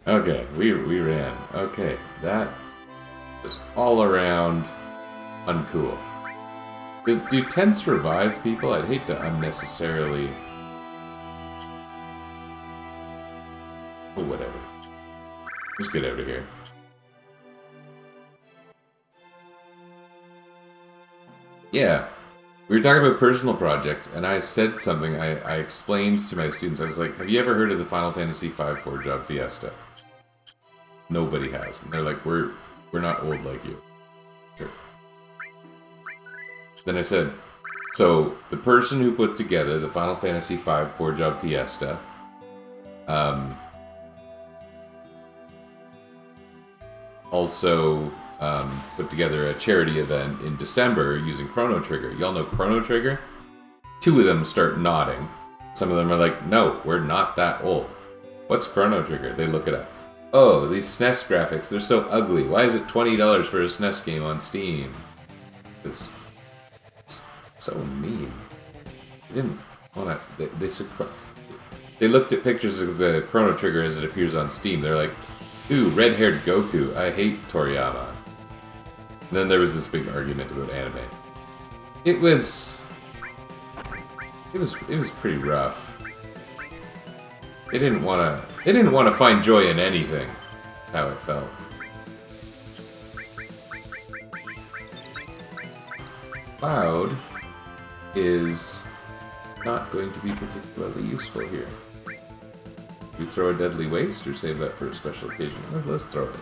Okay, we ran. Okay, that is all around uncool. Do tents revive people? I'd hate to unnecessarily... Oh, whatever. Let's get out of here. Yeah, we were talking about personal projects, and I said something, I explained to my students, I was like, have you ever heard of the Final Fantasy V 4-job Fiesta? Nobody has. And they're like, we're not old like you. Sure. Then I said, so the person who put together the Final Fantasy V 4-job Fiesta, also put together a charity event in December using Chrono Trigger. Y'all know Chrono Trigger? Two of them start nodding. Some of them are like, no, we're not that old. What's Chrono Trigger? They look it up. Oh, these SNES graphics, they're so ugly. Why is it $20 for a SNES game on Steam? It's so mean. They didn't want to... They looked at pictures of the Chrono Trigger as it appears on Steam. They're like, ooh, red-haired Goku. I hate Toriyama. And then there was this big argument about anime. It was pretty rough. They didn't want to find joy in anything. How it felt. Cloud is not going to be particularly useful here. Do we throw a deadly waste or save that for a special occasion? Well, let's throw it.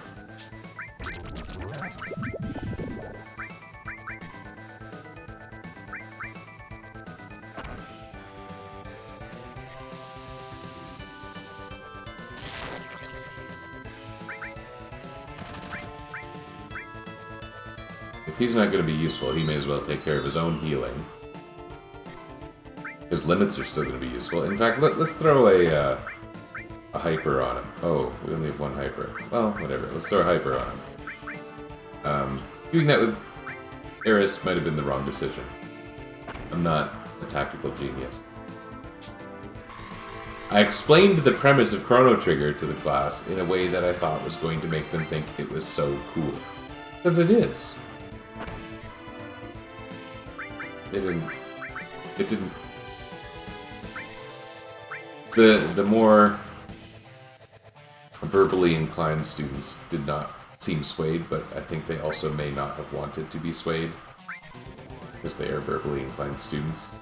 If he's not going to be useful, he may as well take care of his own healing. His limits are still going to be useful. In fact, let's throw a hyper on him. Oh, we only have one hyper. Well, whatever. Let's throw a hyper on him. Doing that with Eris might have been the wrong decision. I'm not a tactical genius. I explained the premise of Chrono Trigger to the class in a way that I thought was going to make them think it was so cool. Because it is. It didn't... The more verbally inclined students did not seem swayed, but I think they also may not have wanted to be swayed. Because they are verbally inclined students.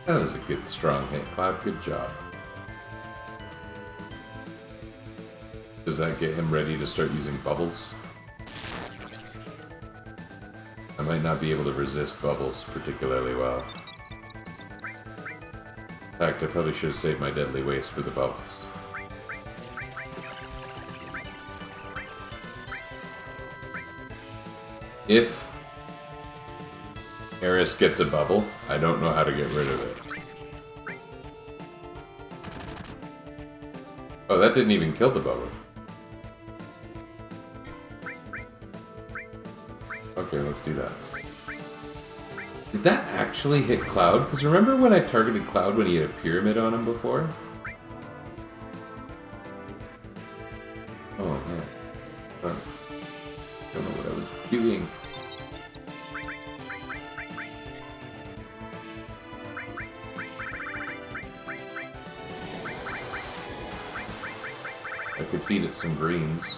That was a good, strong hit, Cloud. Good job. Does that get him ready to start using bubbles? I might not be able to resist bubbles particularly well. In fact, I probably should have saved my deadly waste for the bubbles. If Eris gets a bubble, I don't know how to get rid of it. Oh, that didn't even kill the bubble. Okay, let's do that. Did that actually hit Cloud? Because remember when I targeted Cloud when he had a pyramid on him before? Oh, man. Don't know what I was doing. I could feed it some greens.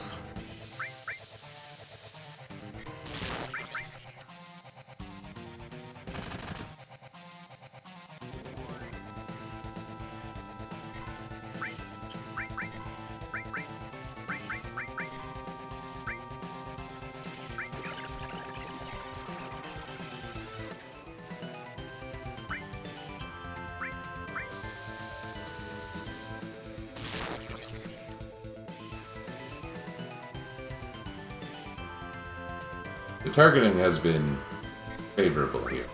The targeting has been favorable here.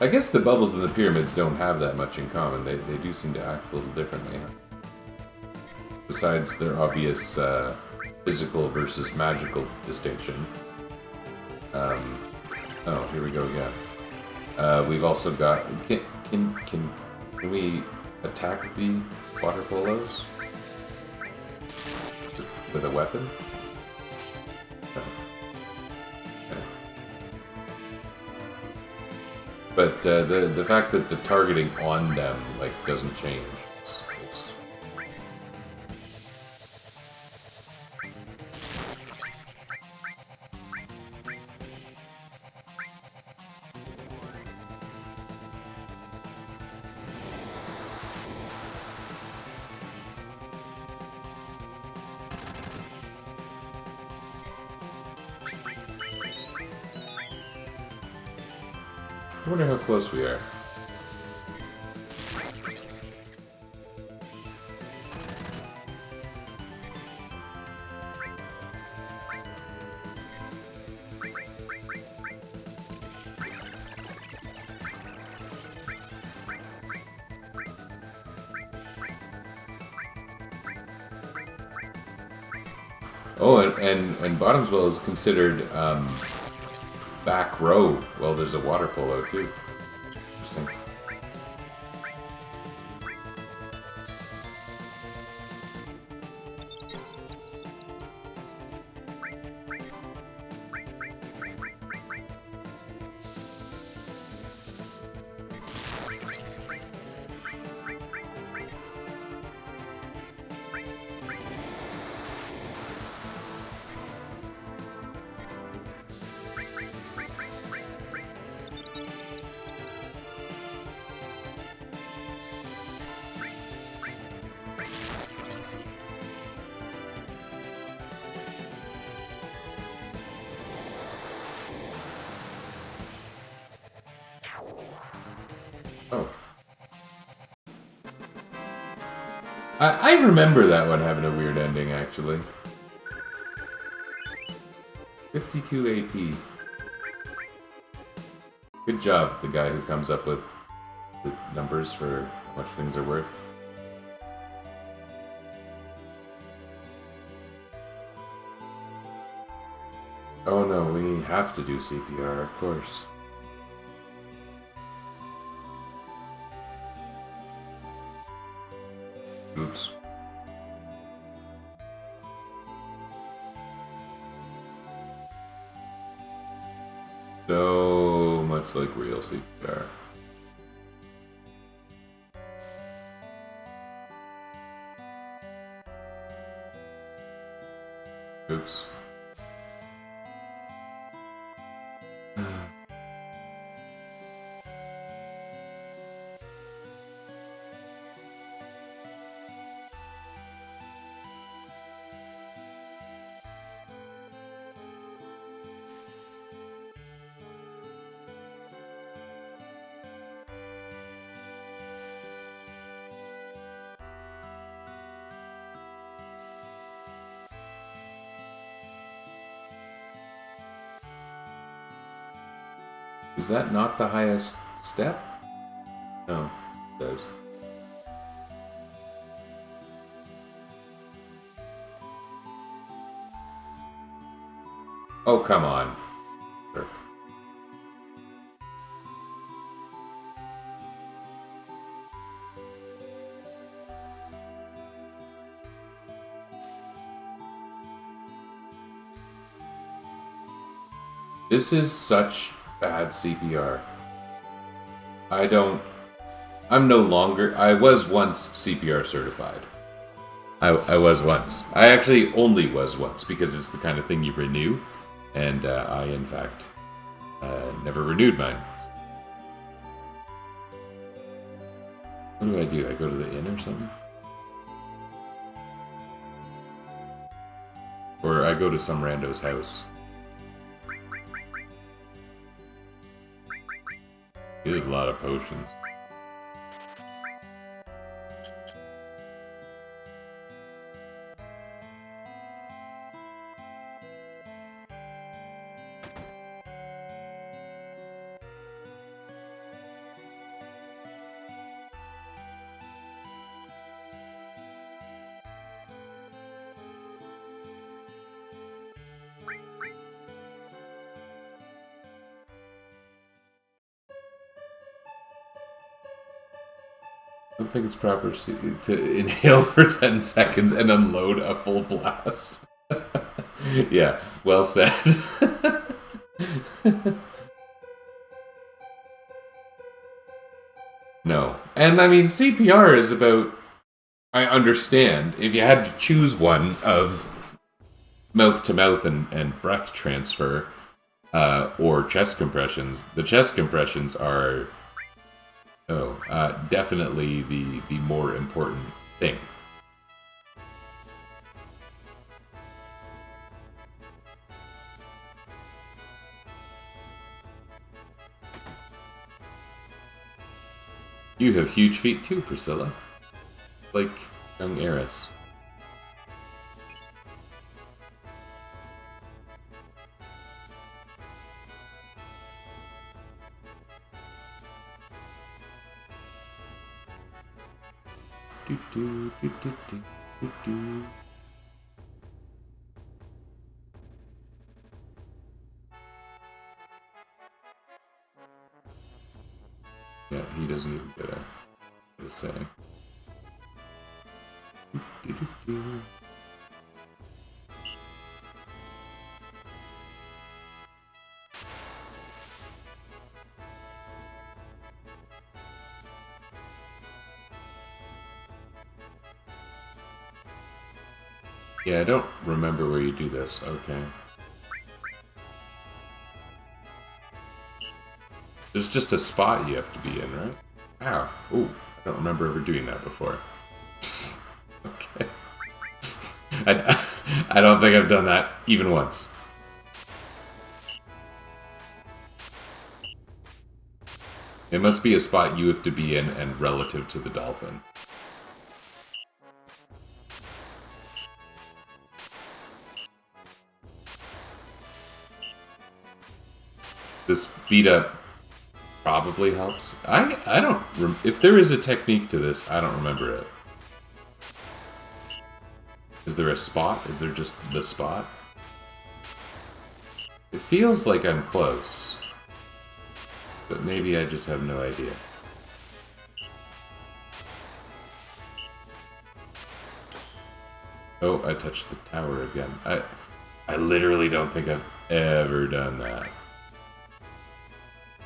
I guess the bubbles and the pyramids don't have that much in common. They do seem to act a little differently. Besides their obvious physical versus magical distinction. Oh, here we go again. We've also got... Can we attack the water polos? With a weapon? No. Okay. But the fact that the targeting on them like doesn't change. It's... I wonder how close we are. Oh, and Bottomswell is considered back row. Well, there's a water polo too. Interesting. Oh. I remember that one having a weird ending, actually. 52 AP. Good job, the guy who comes up with the numbers for how much things are worth. Oh no, we have to do CPR, of course. Oops. So much like real CPR. Oops. Is that not the highest step? No, it does. Oh, come on. Sure. This is such bad CPR. I'm no longer. I was once CPR certified. I was once. I actually only was once because it's the kind of thing you renew, and I, in fact, never renewed mine. What do? I go to the inn or something? Or I go to some rando's house. There's a lot of potions. I don't think it's proper to inhale for 10 seconds and unload a full blast. Yeah, well said. No. And I mean, CPR is about. I understand. If you had to choose one of mouth to mouth and breath transfer or chest compressions, the chest compressions are. Definitely the more important thing. You have huge feet too, Priscilla. Like young Eris. Do, do, do, do, do, do, do. Yeah, he doesn't even get a say. Do, do, do, do. Yeah, I don't remember where you do this. Okay. There's just a spot you have to be in, right? Ow. Ooh, I don't remember ever doing that before. Okay. I don't think I've done that even once. It must be a spot you have to be in and relative to the dolphin. This beat up probably helps. I don't... If there is a technique to this, I don't remember it. Is there a spot? Is there just the spot? It feels like I'm close. But maybe I just have no idea. Oh, I touched the tower again. I literally don't think I've ever done that.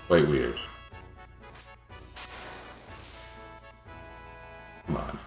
Quite weird. Come on.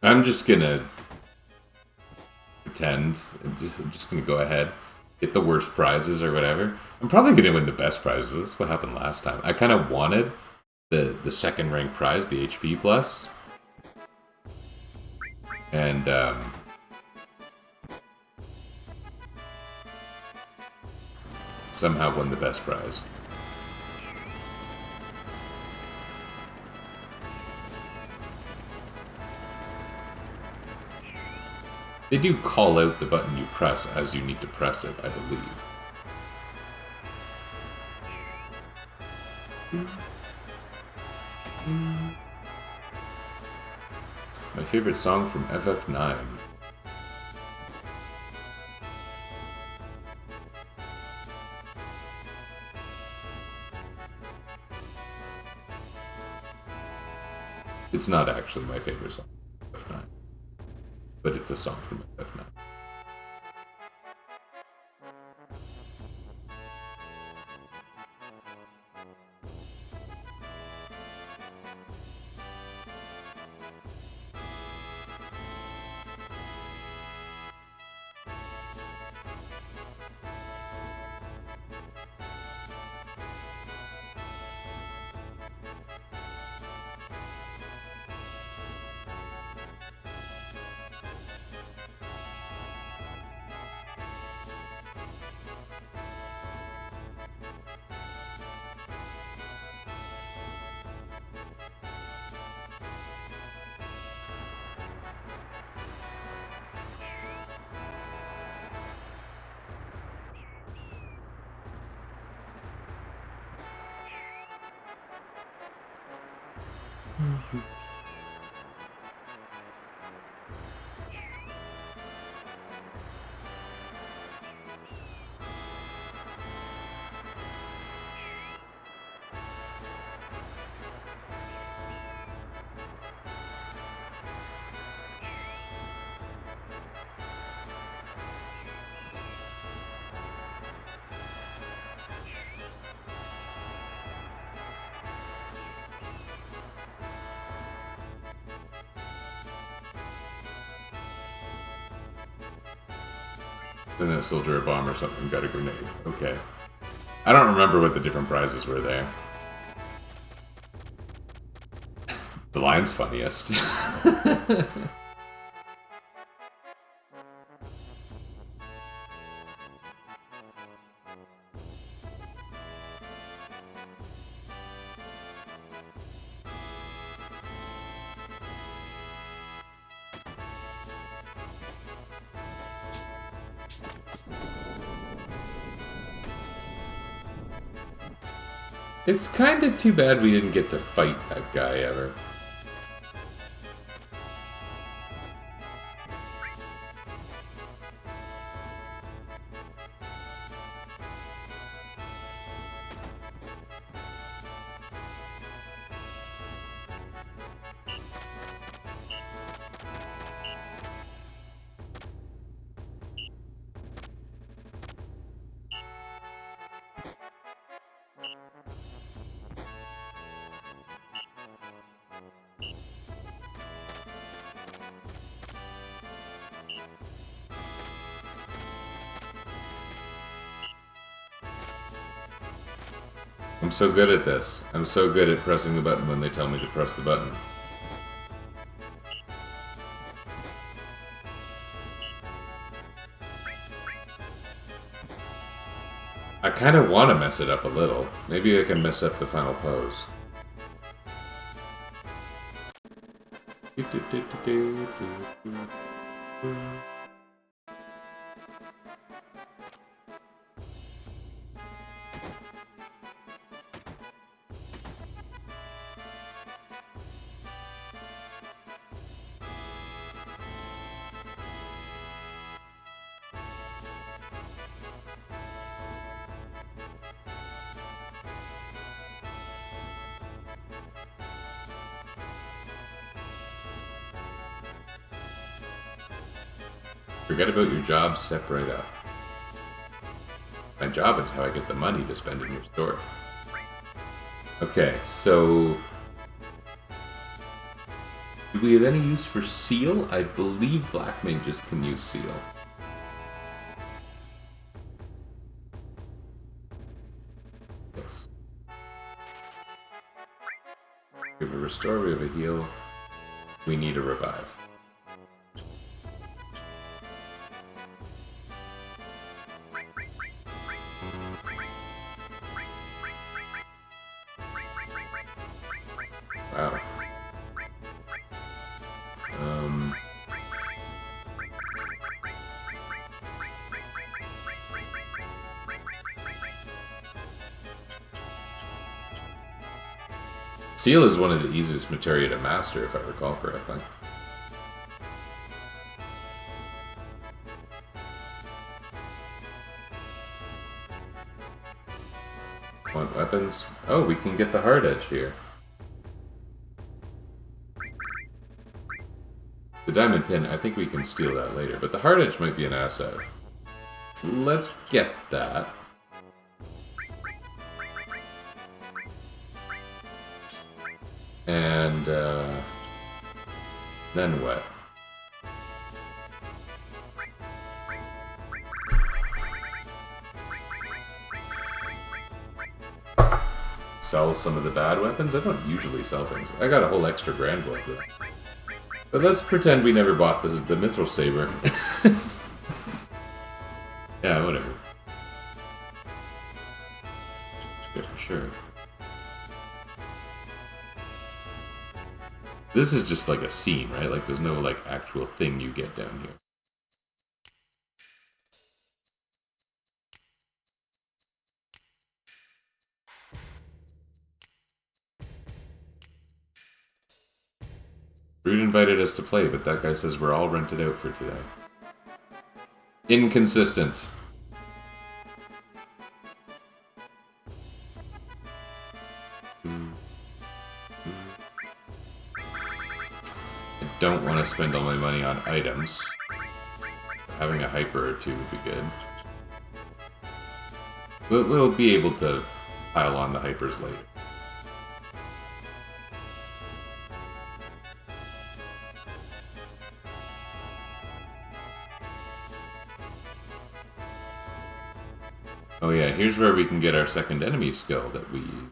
I'm just gonna pretend. I'm just gonna go ahead, get the worst prizes or whatever. I'm probably gonna win the best prizes. That's what happened last time. I kind of wanted the second rank prize, the HP plus, and somehow won the best prize. They do call out the button you press as you need to press it, I believe. My favorite song from FF9. It's not actually my favorite song from FF9, but it's a song from FF9. Then a soldier, a bomb, or something got a grenade. Okay. I don't remember what the different prizes were there. The line's funniest. It's kind of too bad we didn't get to fight that guy ever. I'm so good at this. I'm so good at pressing the button when they tell me to press the button. I kind of want to mess it up a little. Maybe I can mess up the final pose. Forget about your job, step right up. My job is how I get the money to spend in your store. Okay, so... do we have any use for seal? I believe black mages can use seal. Yes. We have a restore, we have a heal. We need a revive. Wow. Seal is one of the easiest materia to master, if I recall correctly. Want weapons? Oh, we can get the hard edge here. The diamond pin, I think we can steal that later, but the hard edge might be an asset. Let's get that. And, then what? Sell some of the bad weapons? I don't usually sell things. I got a whole extra grand worth of them. But let's pretend we never bought the mithril saber. Yeah, whatever. Yeah, for sure. This is just like a scene, right? Like, there's no, like, actual thing you get down here. Rude invited us to play, but that guy says we're all rented out for today. Inconsistent. I don't want to spend all my money on items. Having a hyper or two would be good. We'll be able to pile on the hypers later. Oh yeah, here's where we can get our second enemy skill that we use.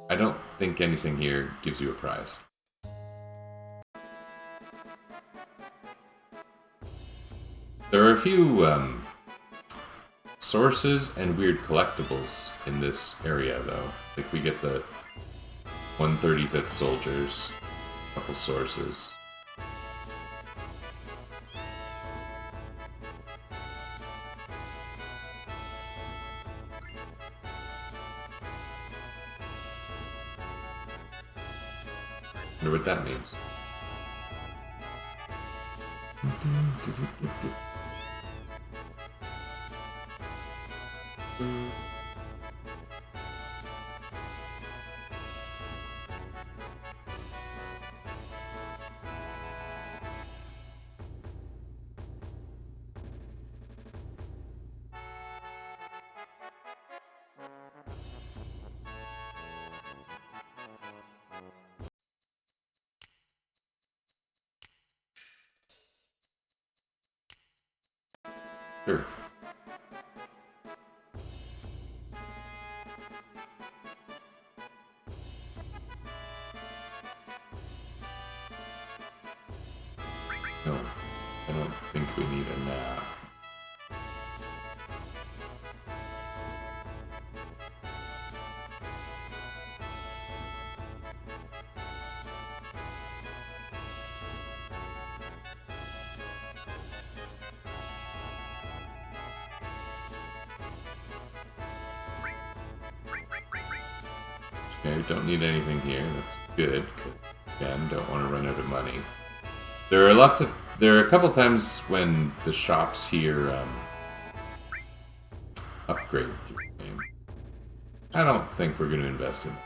I don't think anything here gives you a prize. There are a few sources and weird collectibles in this area, though. Like, we get the 135th soldiers, a couple sources. I wonder what that means. Sure. No, I don't think we need a nap. Okay, don't need anything here. That's good. Again, don't want to run out of money. There are a couple times when the shops here upgrade through the game. I don't think we're going to invest in it.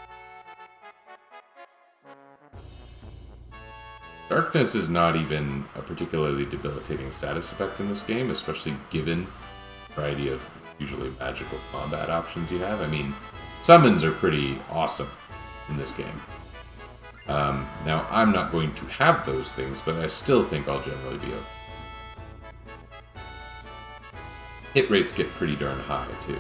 Darkness is not even a particularly debilitating status effect in this game, especially given the variety of usually magical combat options you have. I mean, summons are pretty awesome in this game. Now, I'm not going to have those things, but I still think I'll generally be okay. Hit rates get pretty darn high, too.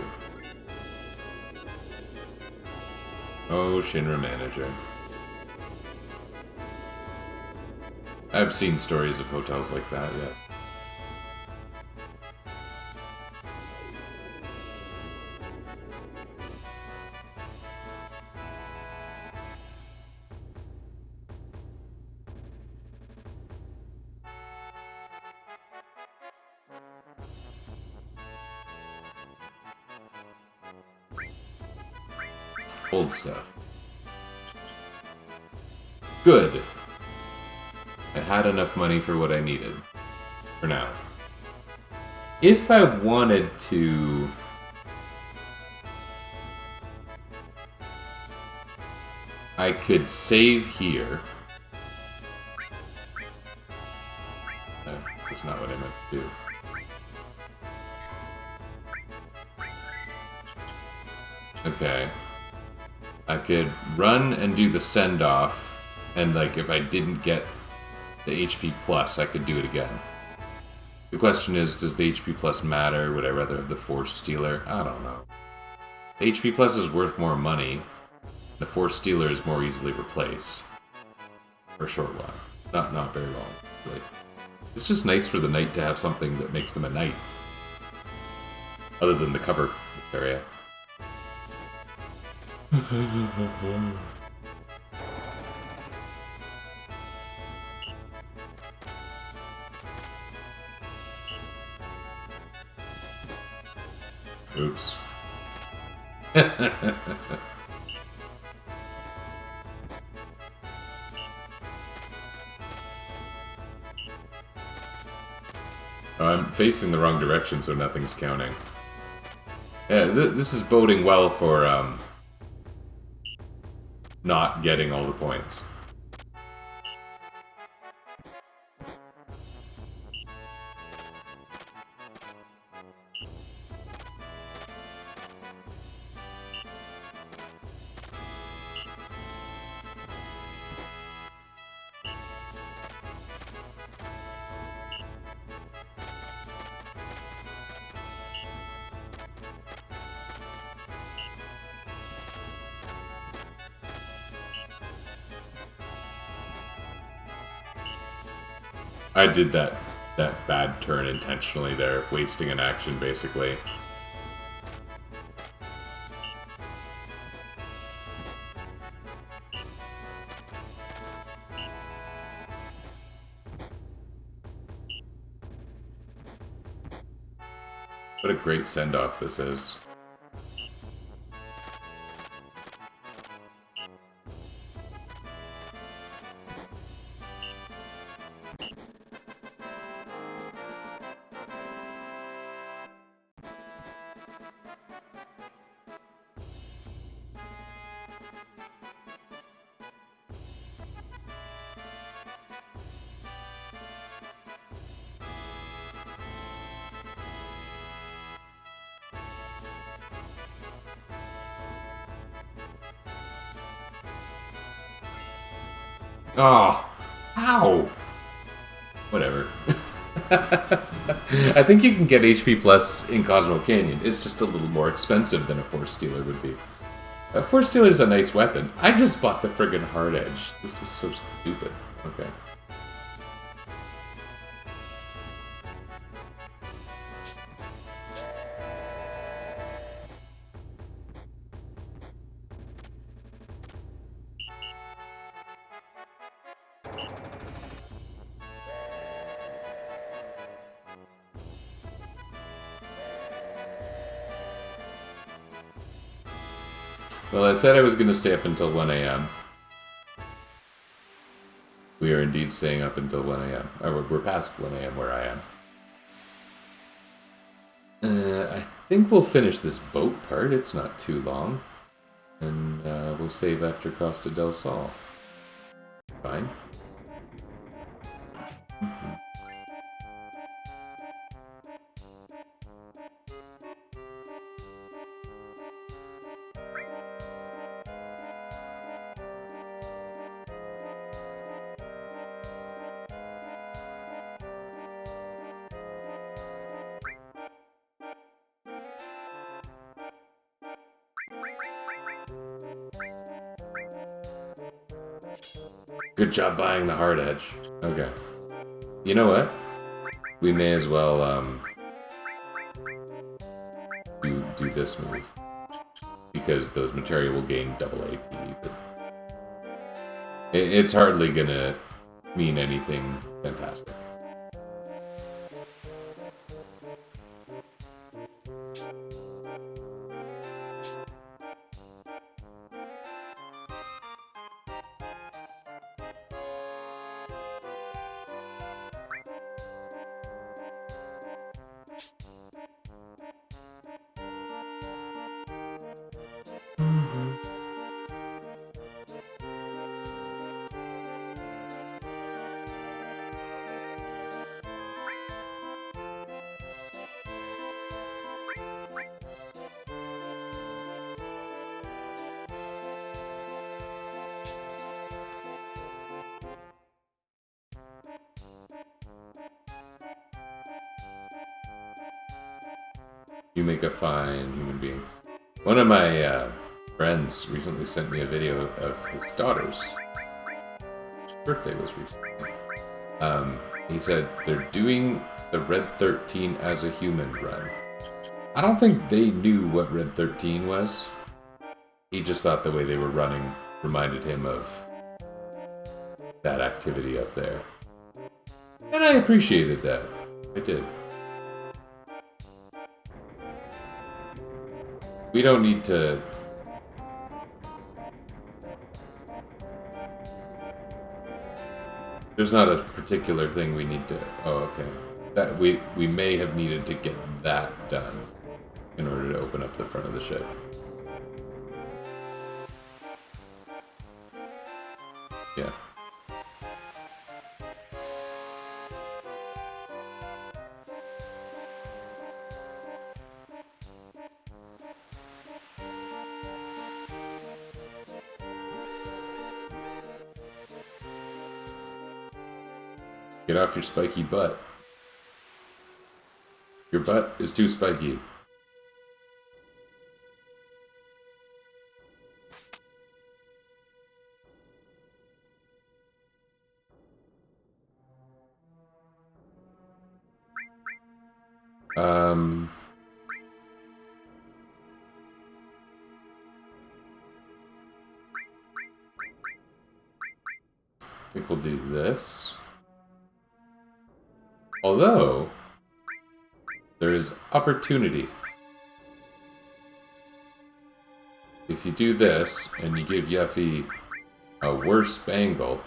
Oh, Shinra Manager. I've seen stories of hotels like that, yes. Old stuff. Good. I had enough money for what I needed. For now. If I wanted to... I could save here. That's not what I meant to do. Okay. I could run and do the send-off, and like if I didn't get the HP plus, I could do it again. The question is, does the HP plus matter? Would I rather have the Force Stealer? I don't know. The HP plus is worth more money. The Force Stealer is more easily replaced. For a short while. Not very long, really. It's just nice for the knight to have something that makes them a knight. Other than the cover area. Oops. I'm facing the wrong direction, so nothing's counting. Yeah, this is boding well for not getting all the points. I did that bad turn intentionally there, wasting an action basically. What a great send-off this is. Oh, ow! Whatever. I think you can get HP Plus in Cosmo Canyon. It's just a little more expensive than a Force Stealer would be. A Force Stealer is a nice weapon. I just bought the friggin' Hard Edge. This is so stupid. Okay. Well, I said I was going to stay up until 1 a.m. We are indeed staying up until 1 a.m. Or we're past 1 a.m. where I am. I think we'll finish this boat part. It's not too long. And we'll save after Costa del Sol. Fine. Good job buying the hard edge. Okay. You know what? We may as well do this move. Because those materia will gain double AP, but it's hardly gonna mean anything fantastic. You make a fine human being. One of my friends recently sent me a video of his daughter's birthday was recently. He said they're doing the Red 13 as a human run. I don't think they knew what Red 13 was. He just thought the way they were running reminded him of that activity up there. And I appreciated that. I did. We don't need to... There's not a particular thing we need to... Oh, okay. That we may have needed to get that done in order to open up the front of the ship. Yeah. Get off your spiky butt. Your butt is too spiky. I think we'll do this. Although, there is opportunity. If you do this, and you give Yuffie a worse bangle,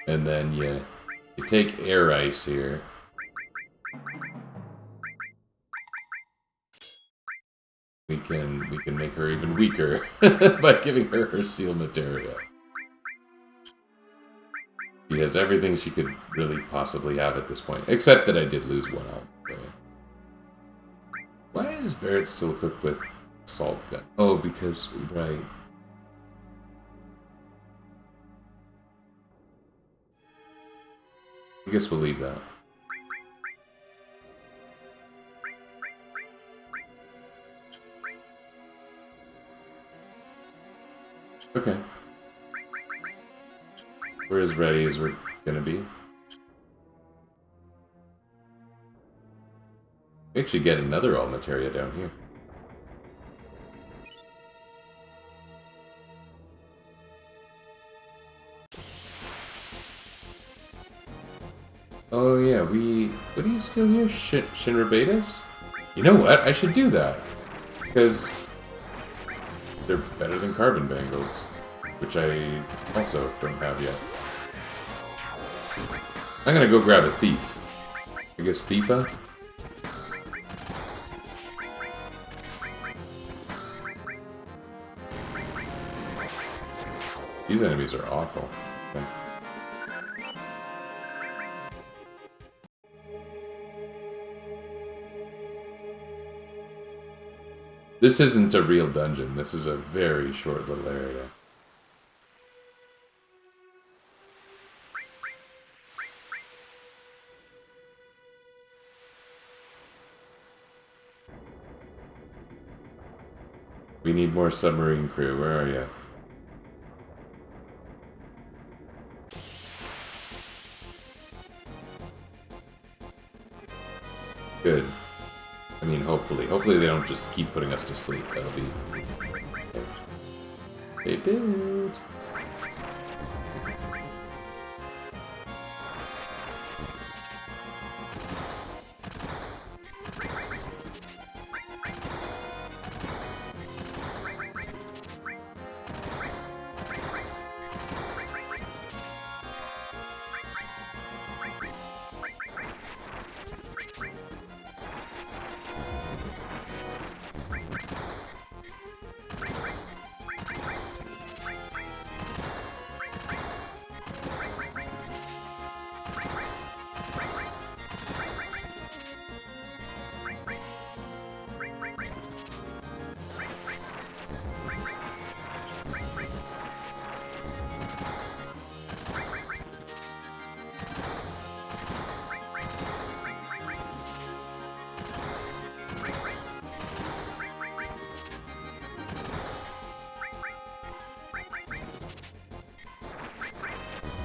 and then you take air ice here. We can make her even weaker by giving her seal materia. She has everything she could really possibly have at this point, except that I did lose one element. Why is Barrett still equipped with assault gun? Oh, because right. I guess we'll leave that. Okay. We're as ready as we're gonna be. We actually get another all materia down here. Oh yeah, what do you steal here? Shinra Betas? You know what? I should do that. Because they're better than carbon bangles, which I also don't have yet. I'm gonna go grab a thief. I guess Thiefa? These enemies are awful. Okay. This isn't a real dungeon. This is a very short little area. We need more submarine crew. Where are you? Good. I mean, hopefully. Hopefully they don't just keep putting us to sleep. That'll be... They did.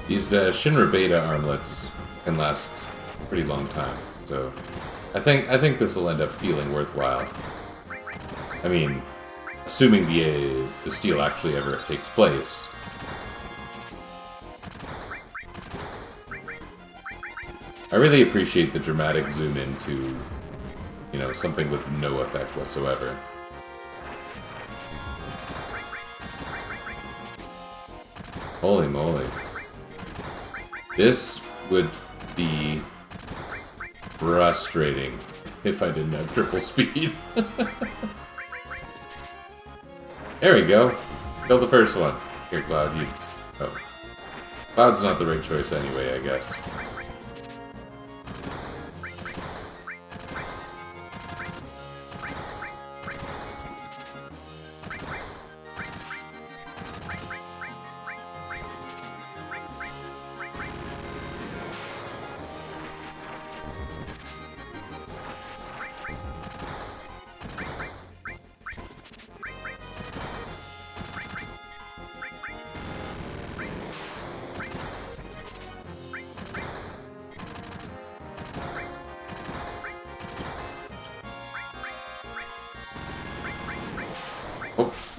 These Shinra Beta armlets can last a pretty long time, so I think this will end up feeling worthwhile. I mean, assuming the steal actually ever takes place. I really appreciate the dramatic zoom into, you know, something with no effect whatsoever. Holy moly. This would be frustrating if I didn't have triple speed. There we go. Kill the first one. Here, Cloud, you... Oh. Cloud's not the right choice anyway, I guess.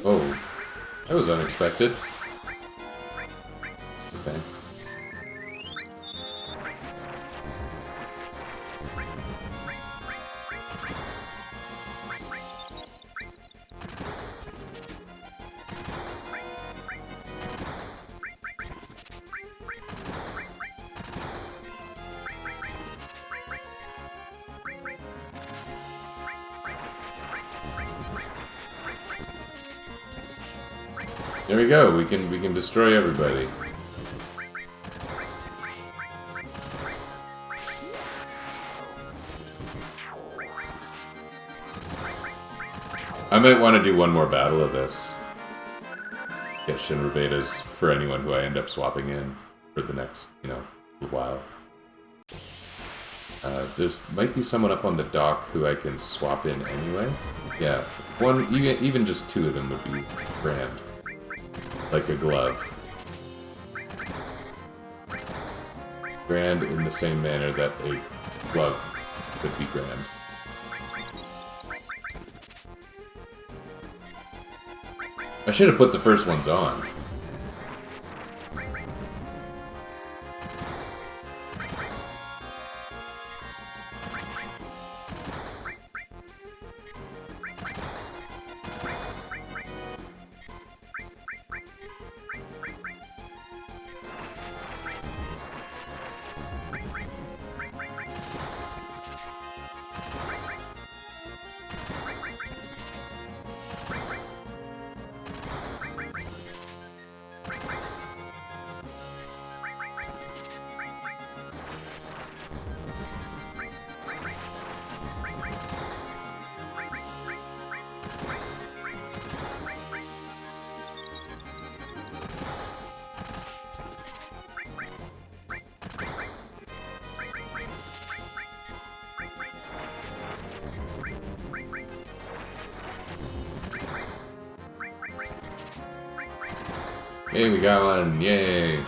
Oh, that was unexpected. Okay. There we go. We can destroy everybody. I might want to do one more battle of this. Get Shinra Betas for anyone who I end up swapping in for the next, you know, while. There's might be someone up on the dock who I can swap in anyway. Yeah, one, even just two of them would be grand. Like a glove. Grand in the same manner that a glove could be grand. I should have put the first ones on. Hey, we got one. Yay.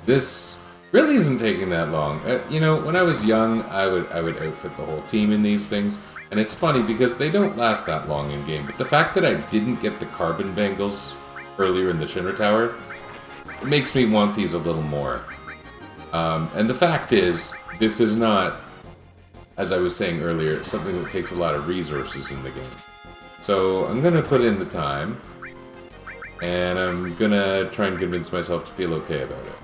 This really isn't taking that long. You know, when I was young, I would outfit the whole team in these things, and it's funny because they don't last that long in game. But the fact that I didn't get the carbon bangles earlier in the Shinra Tower, it makes me want these a little more. And the fact is, this is not, as I was saying earlier, something that takes a lot of resources in the game. So I'm gonna put in the time, and I'm gonna try and convince myself to feel okay about it.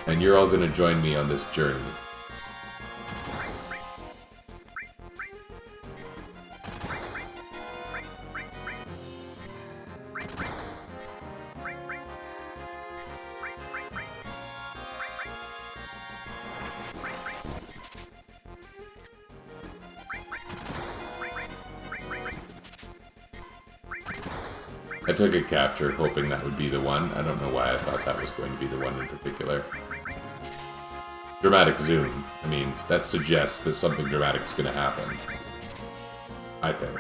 And you're all gonna join me on this journey. I took a capture, hoping that would be the one. I don't know why I thought that was going to be the one in particular. Dramatic zoom. I mean, that suggests that something dramatic's gonna happen. I think.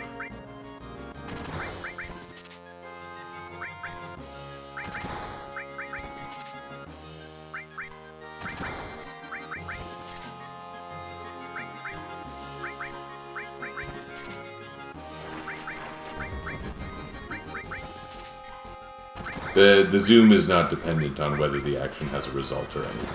The zoom is not dependent on whether the action has a result or anything.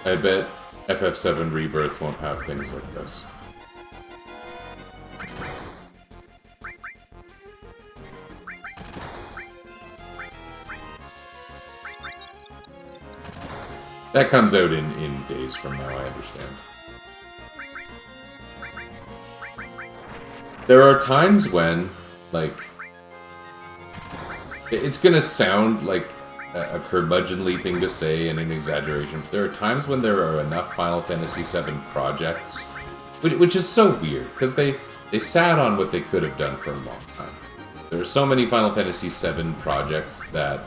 I bet FF7 Rebirth won't have things like this. That comes out in days from now, I understand. There are times when, like, it's gonna sound like a curmudgeonly thing to say and an exaggeration, but there are times when there are enough Final Fantasy VII projects, which is so weird, because they sat on what they could have done for a long time. There are so many Final Fantasy VII projects that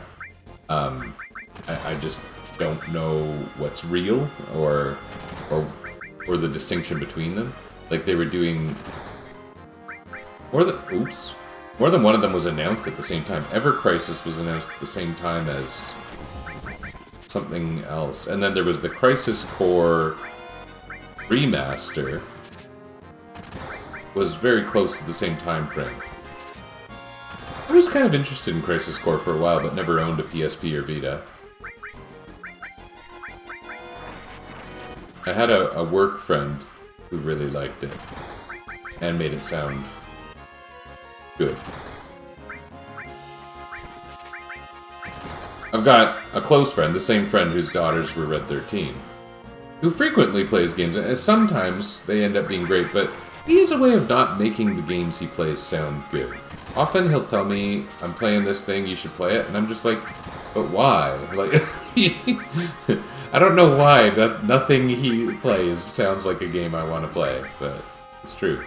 I just don't know what's real or the distinction between them. Like, they were doing more than one of them was announced at the same time. Ever Crisis was announced at the same time as something else. And then there was the Crisis Core remaster. Was very close to the same time frame. I was kind of interested in Crisis Core for a while, but never owned a PSP or Vita. I had a work friend who really liked it and made it sound good. I've got a close friend, the same friend whose daughters were Red 13, who frequently plays games, and sometimes they end up being great, but he has a way of not making the games he plays sound good. Often he'll tell me, I'm playing this thing, you should play it, and I'm just like, but why? Like, I don't know why, nothing he plays sounds like a game I want to play, but it's true.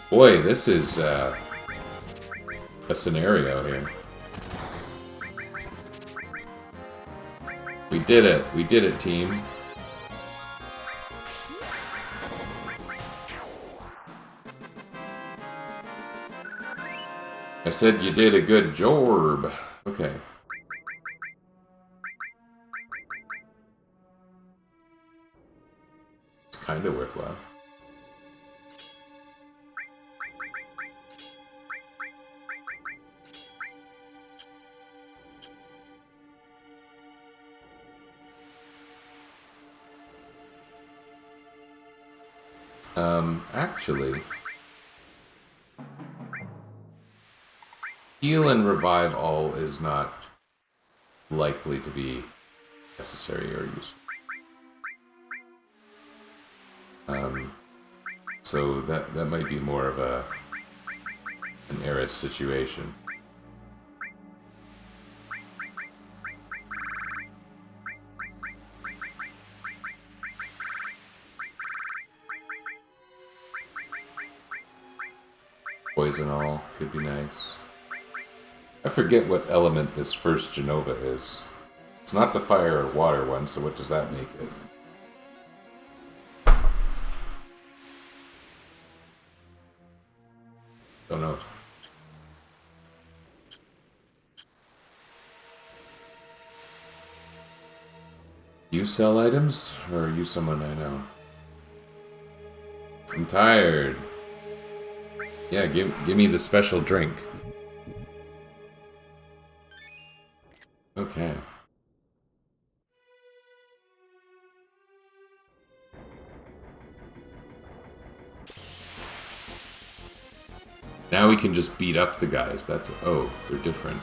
Boy, this is a scenario here. We did it, team. I said you did a good job. Okay. It's kind of worthwhile. Actually, heal and revive all is not likely to be necessary or useful. So that might be more of an Eris situation. Poison all could be nice. I forget what element this first Genova is. It's not the fire or water one, so what does that make it? Don't know. You sell items, or are you someone I know? I'm tired. Yeah, give me the special drink. Okay. Now we can just beat up the guys. That's... oh, they're different.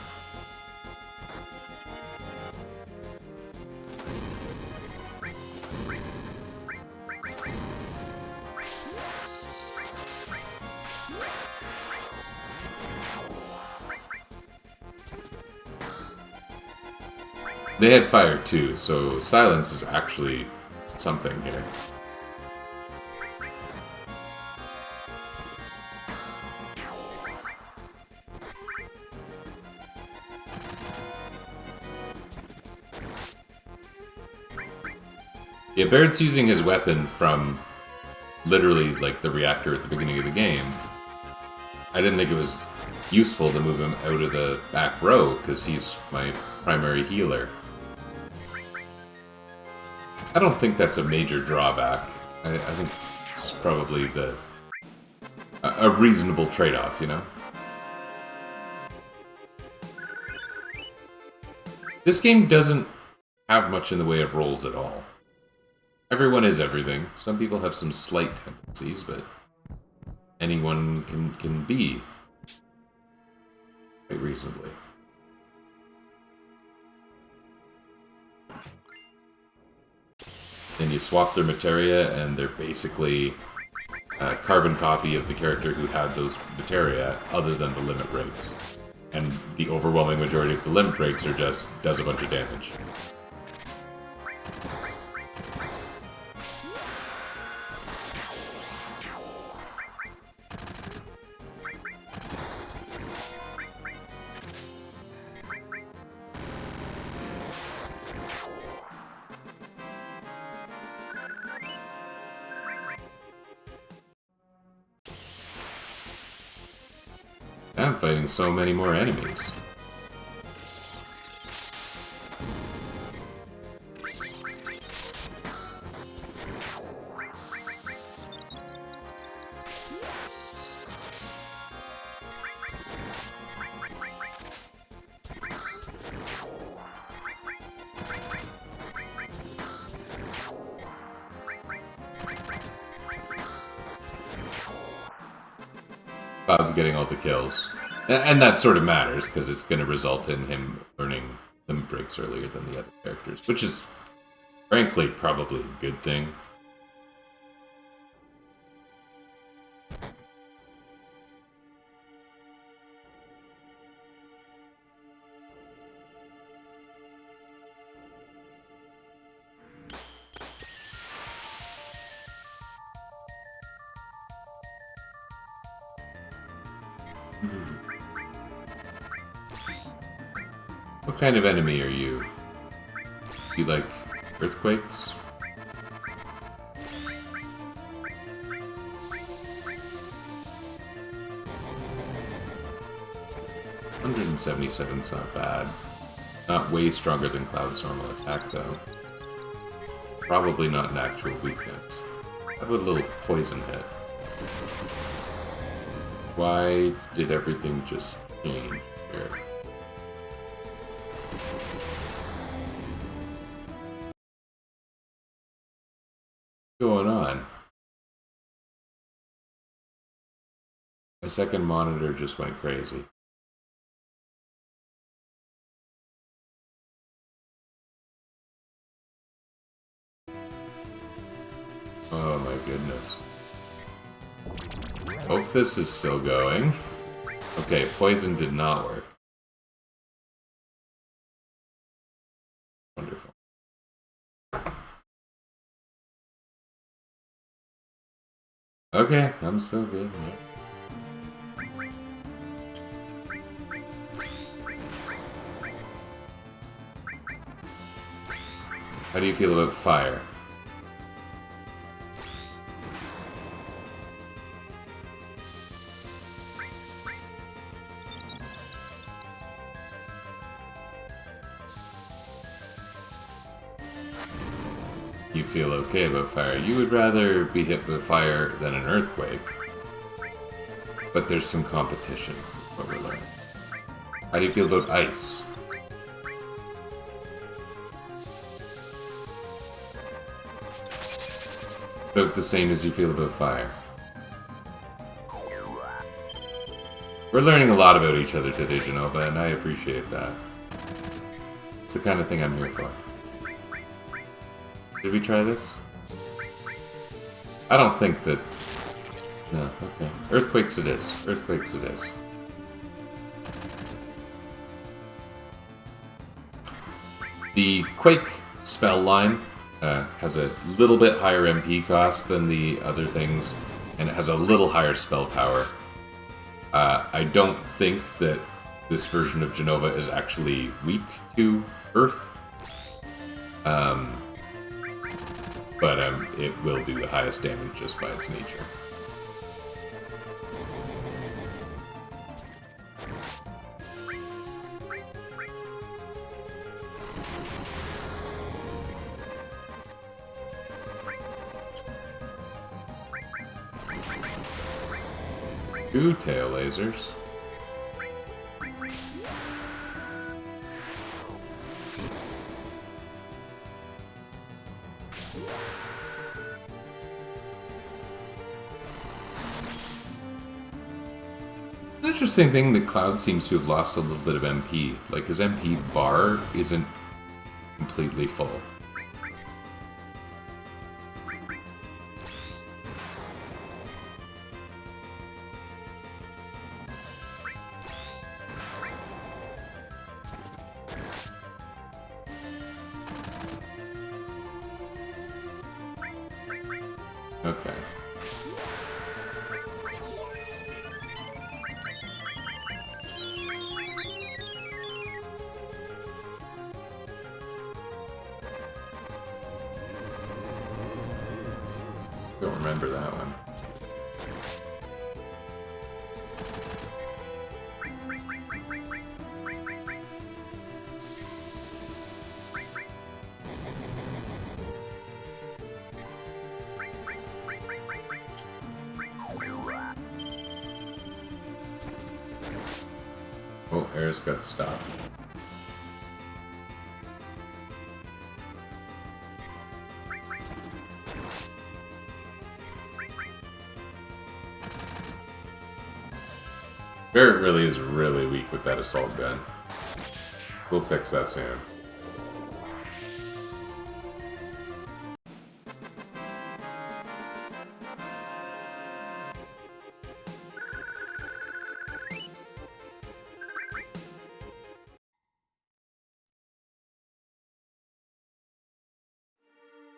They had fire too, so silence is actually something here. Yeah, Barrett's using his weapon from literally like the reactor at the beginning of the game. I didn't think it was useful to move him out of the back row because he's my primary healer. I don't think that's a major drawback. I think it's probably a reasonable trade-off, you know? This game doesn't have much in the way of roles at all. Everyone is everything. Some people have some slight tendencies, but anyone can be quite reasonably. And you swap their materia, and they're basically a carbon copy of the character who had those materia, other than the limit breaks. And the overwhelming majority of the limit breaks are just does a bunch of damage. I'm fighting so many more enemies. Cloud's getting all the kills. And that sort of matters, because it's going to result in him learning limit breaks earlier than the other characters, which is, frankly, probably a good thing. What kind of enemy are you? You like earthquakes? $177's not bad. Not way stronger than Cloud's normal attack, though. Probably not an actual weakness. How about a little poison hit? Why did everything just change here? What's going on? My second monitor just went crazy. Oh my goodness. Hope this is still going. Okay, poison did not work. Wonderful. Okay, I'm still good. How do you feel about fire? You feel okay about fire. You would rather be hit with fire than an earthquake. But there's some competition, what we're learning. How do you feel about ice? About the same as you feel about fire. We're learning a lot about each other today, Genova, and I appreciate that. It's the kind of thing I'm here for. Did we try this? I don't think that... No, okay. Earthquakes it is. Earthquakes it is. The Quake spell line has a little bit higher MP cost than the other things, and it has a little higher spell power. I don't think that this version of Genova is actually weak to Earth. But it will do the highest damage just by its nature. Two tail lasers. Interesting thing that Cloud seems to have lost a little bit of MP. Like, his MP bar isn't completely full. Okay. Don't remember that one. Oh, Air's got stopped. Barret really is really weak with that assault gun. We'll fix that soon.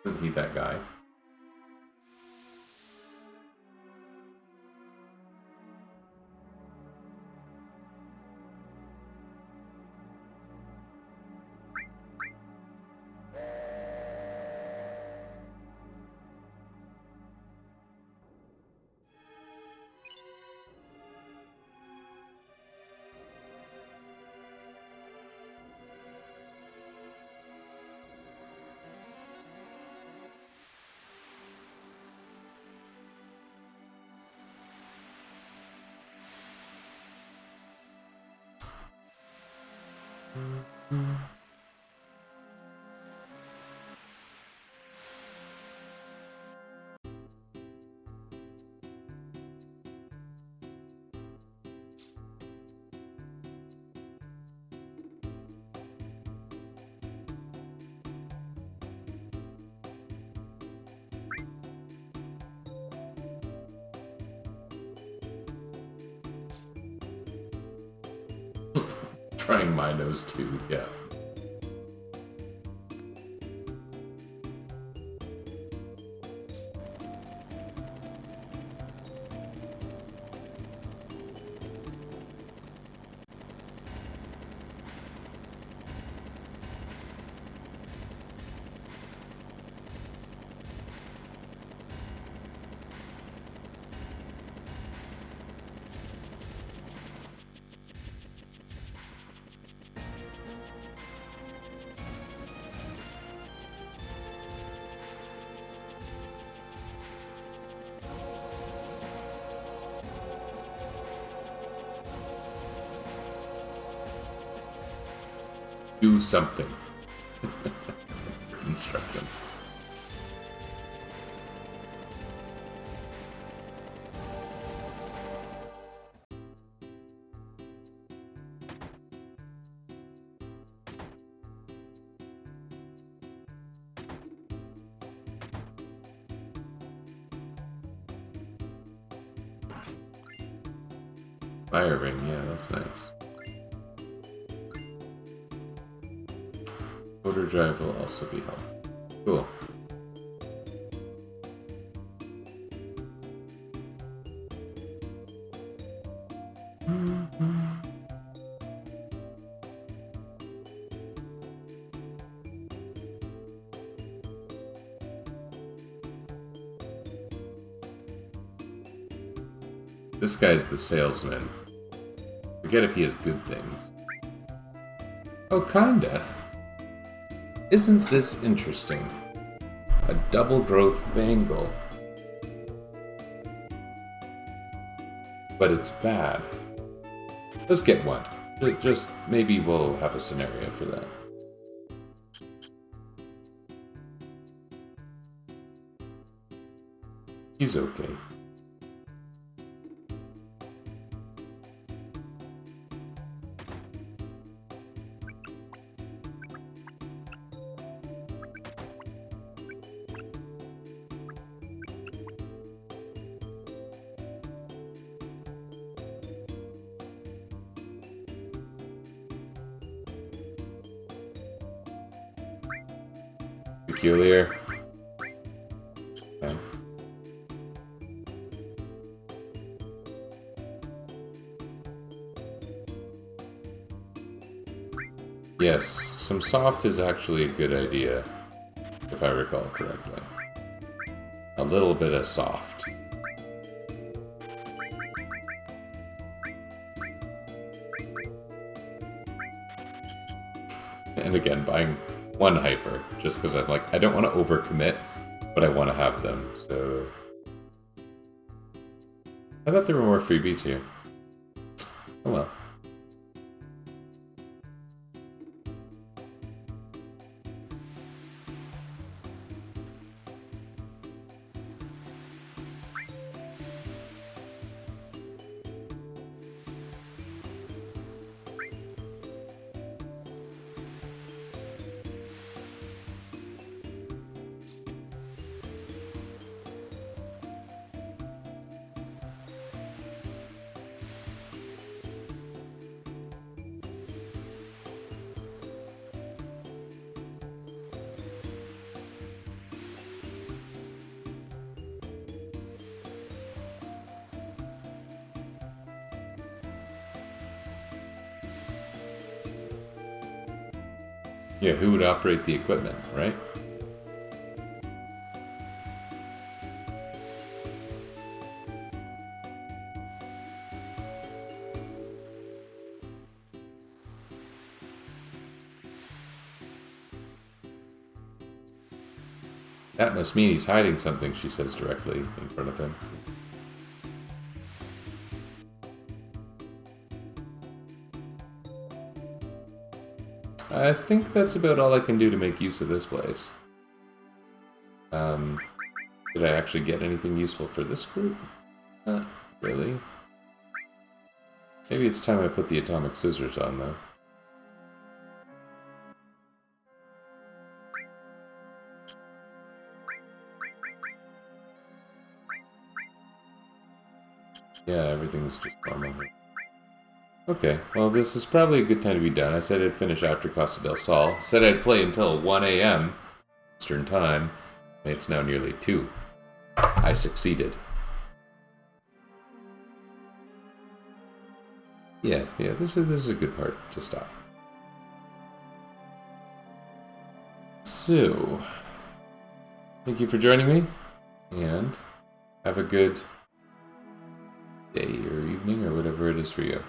Isn't he that guy? trying my nose too, yeah. Do something. Instructions. Fire ring, yeah, that's nice. Motor drive will also be helpful. Cool. This guy's the salesman. Forget if he has good things. Oh, kinda. Isn't this interesting? A double growth bangle. But it's bad. Let's get one. Just maybe we'll have a scenario for that. He's okay. Peculiar. Okay. Yes, some soft is actually a good idea, if I recall correctly. A little bit of soft. And again, buying one hyper, just because I'm like, I don't want to overcommit, but I want to have them, so... I thought there were more freebies here. Oh well. Yeah, who would operate the equipment, right? That must mean he's hiding something, she says directly in front of him. I think that's about all I can do to make use of this place. Did I actually get anything useful for this group? Not really. Maybe it's time I put the atomic scissors on, though. Yeah, everything's just normal here. Okay, well, this is probably a good time to be done. I said I'd finish after Costa del Sol. Said I'd play until 1 a.m. Eastern Time. And it's now nearly 2. I succeeded. Yeah, this is a good part to stop. So, thank you for joining me, and have a good day or evening or whatever it is for you.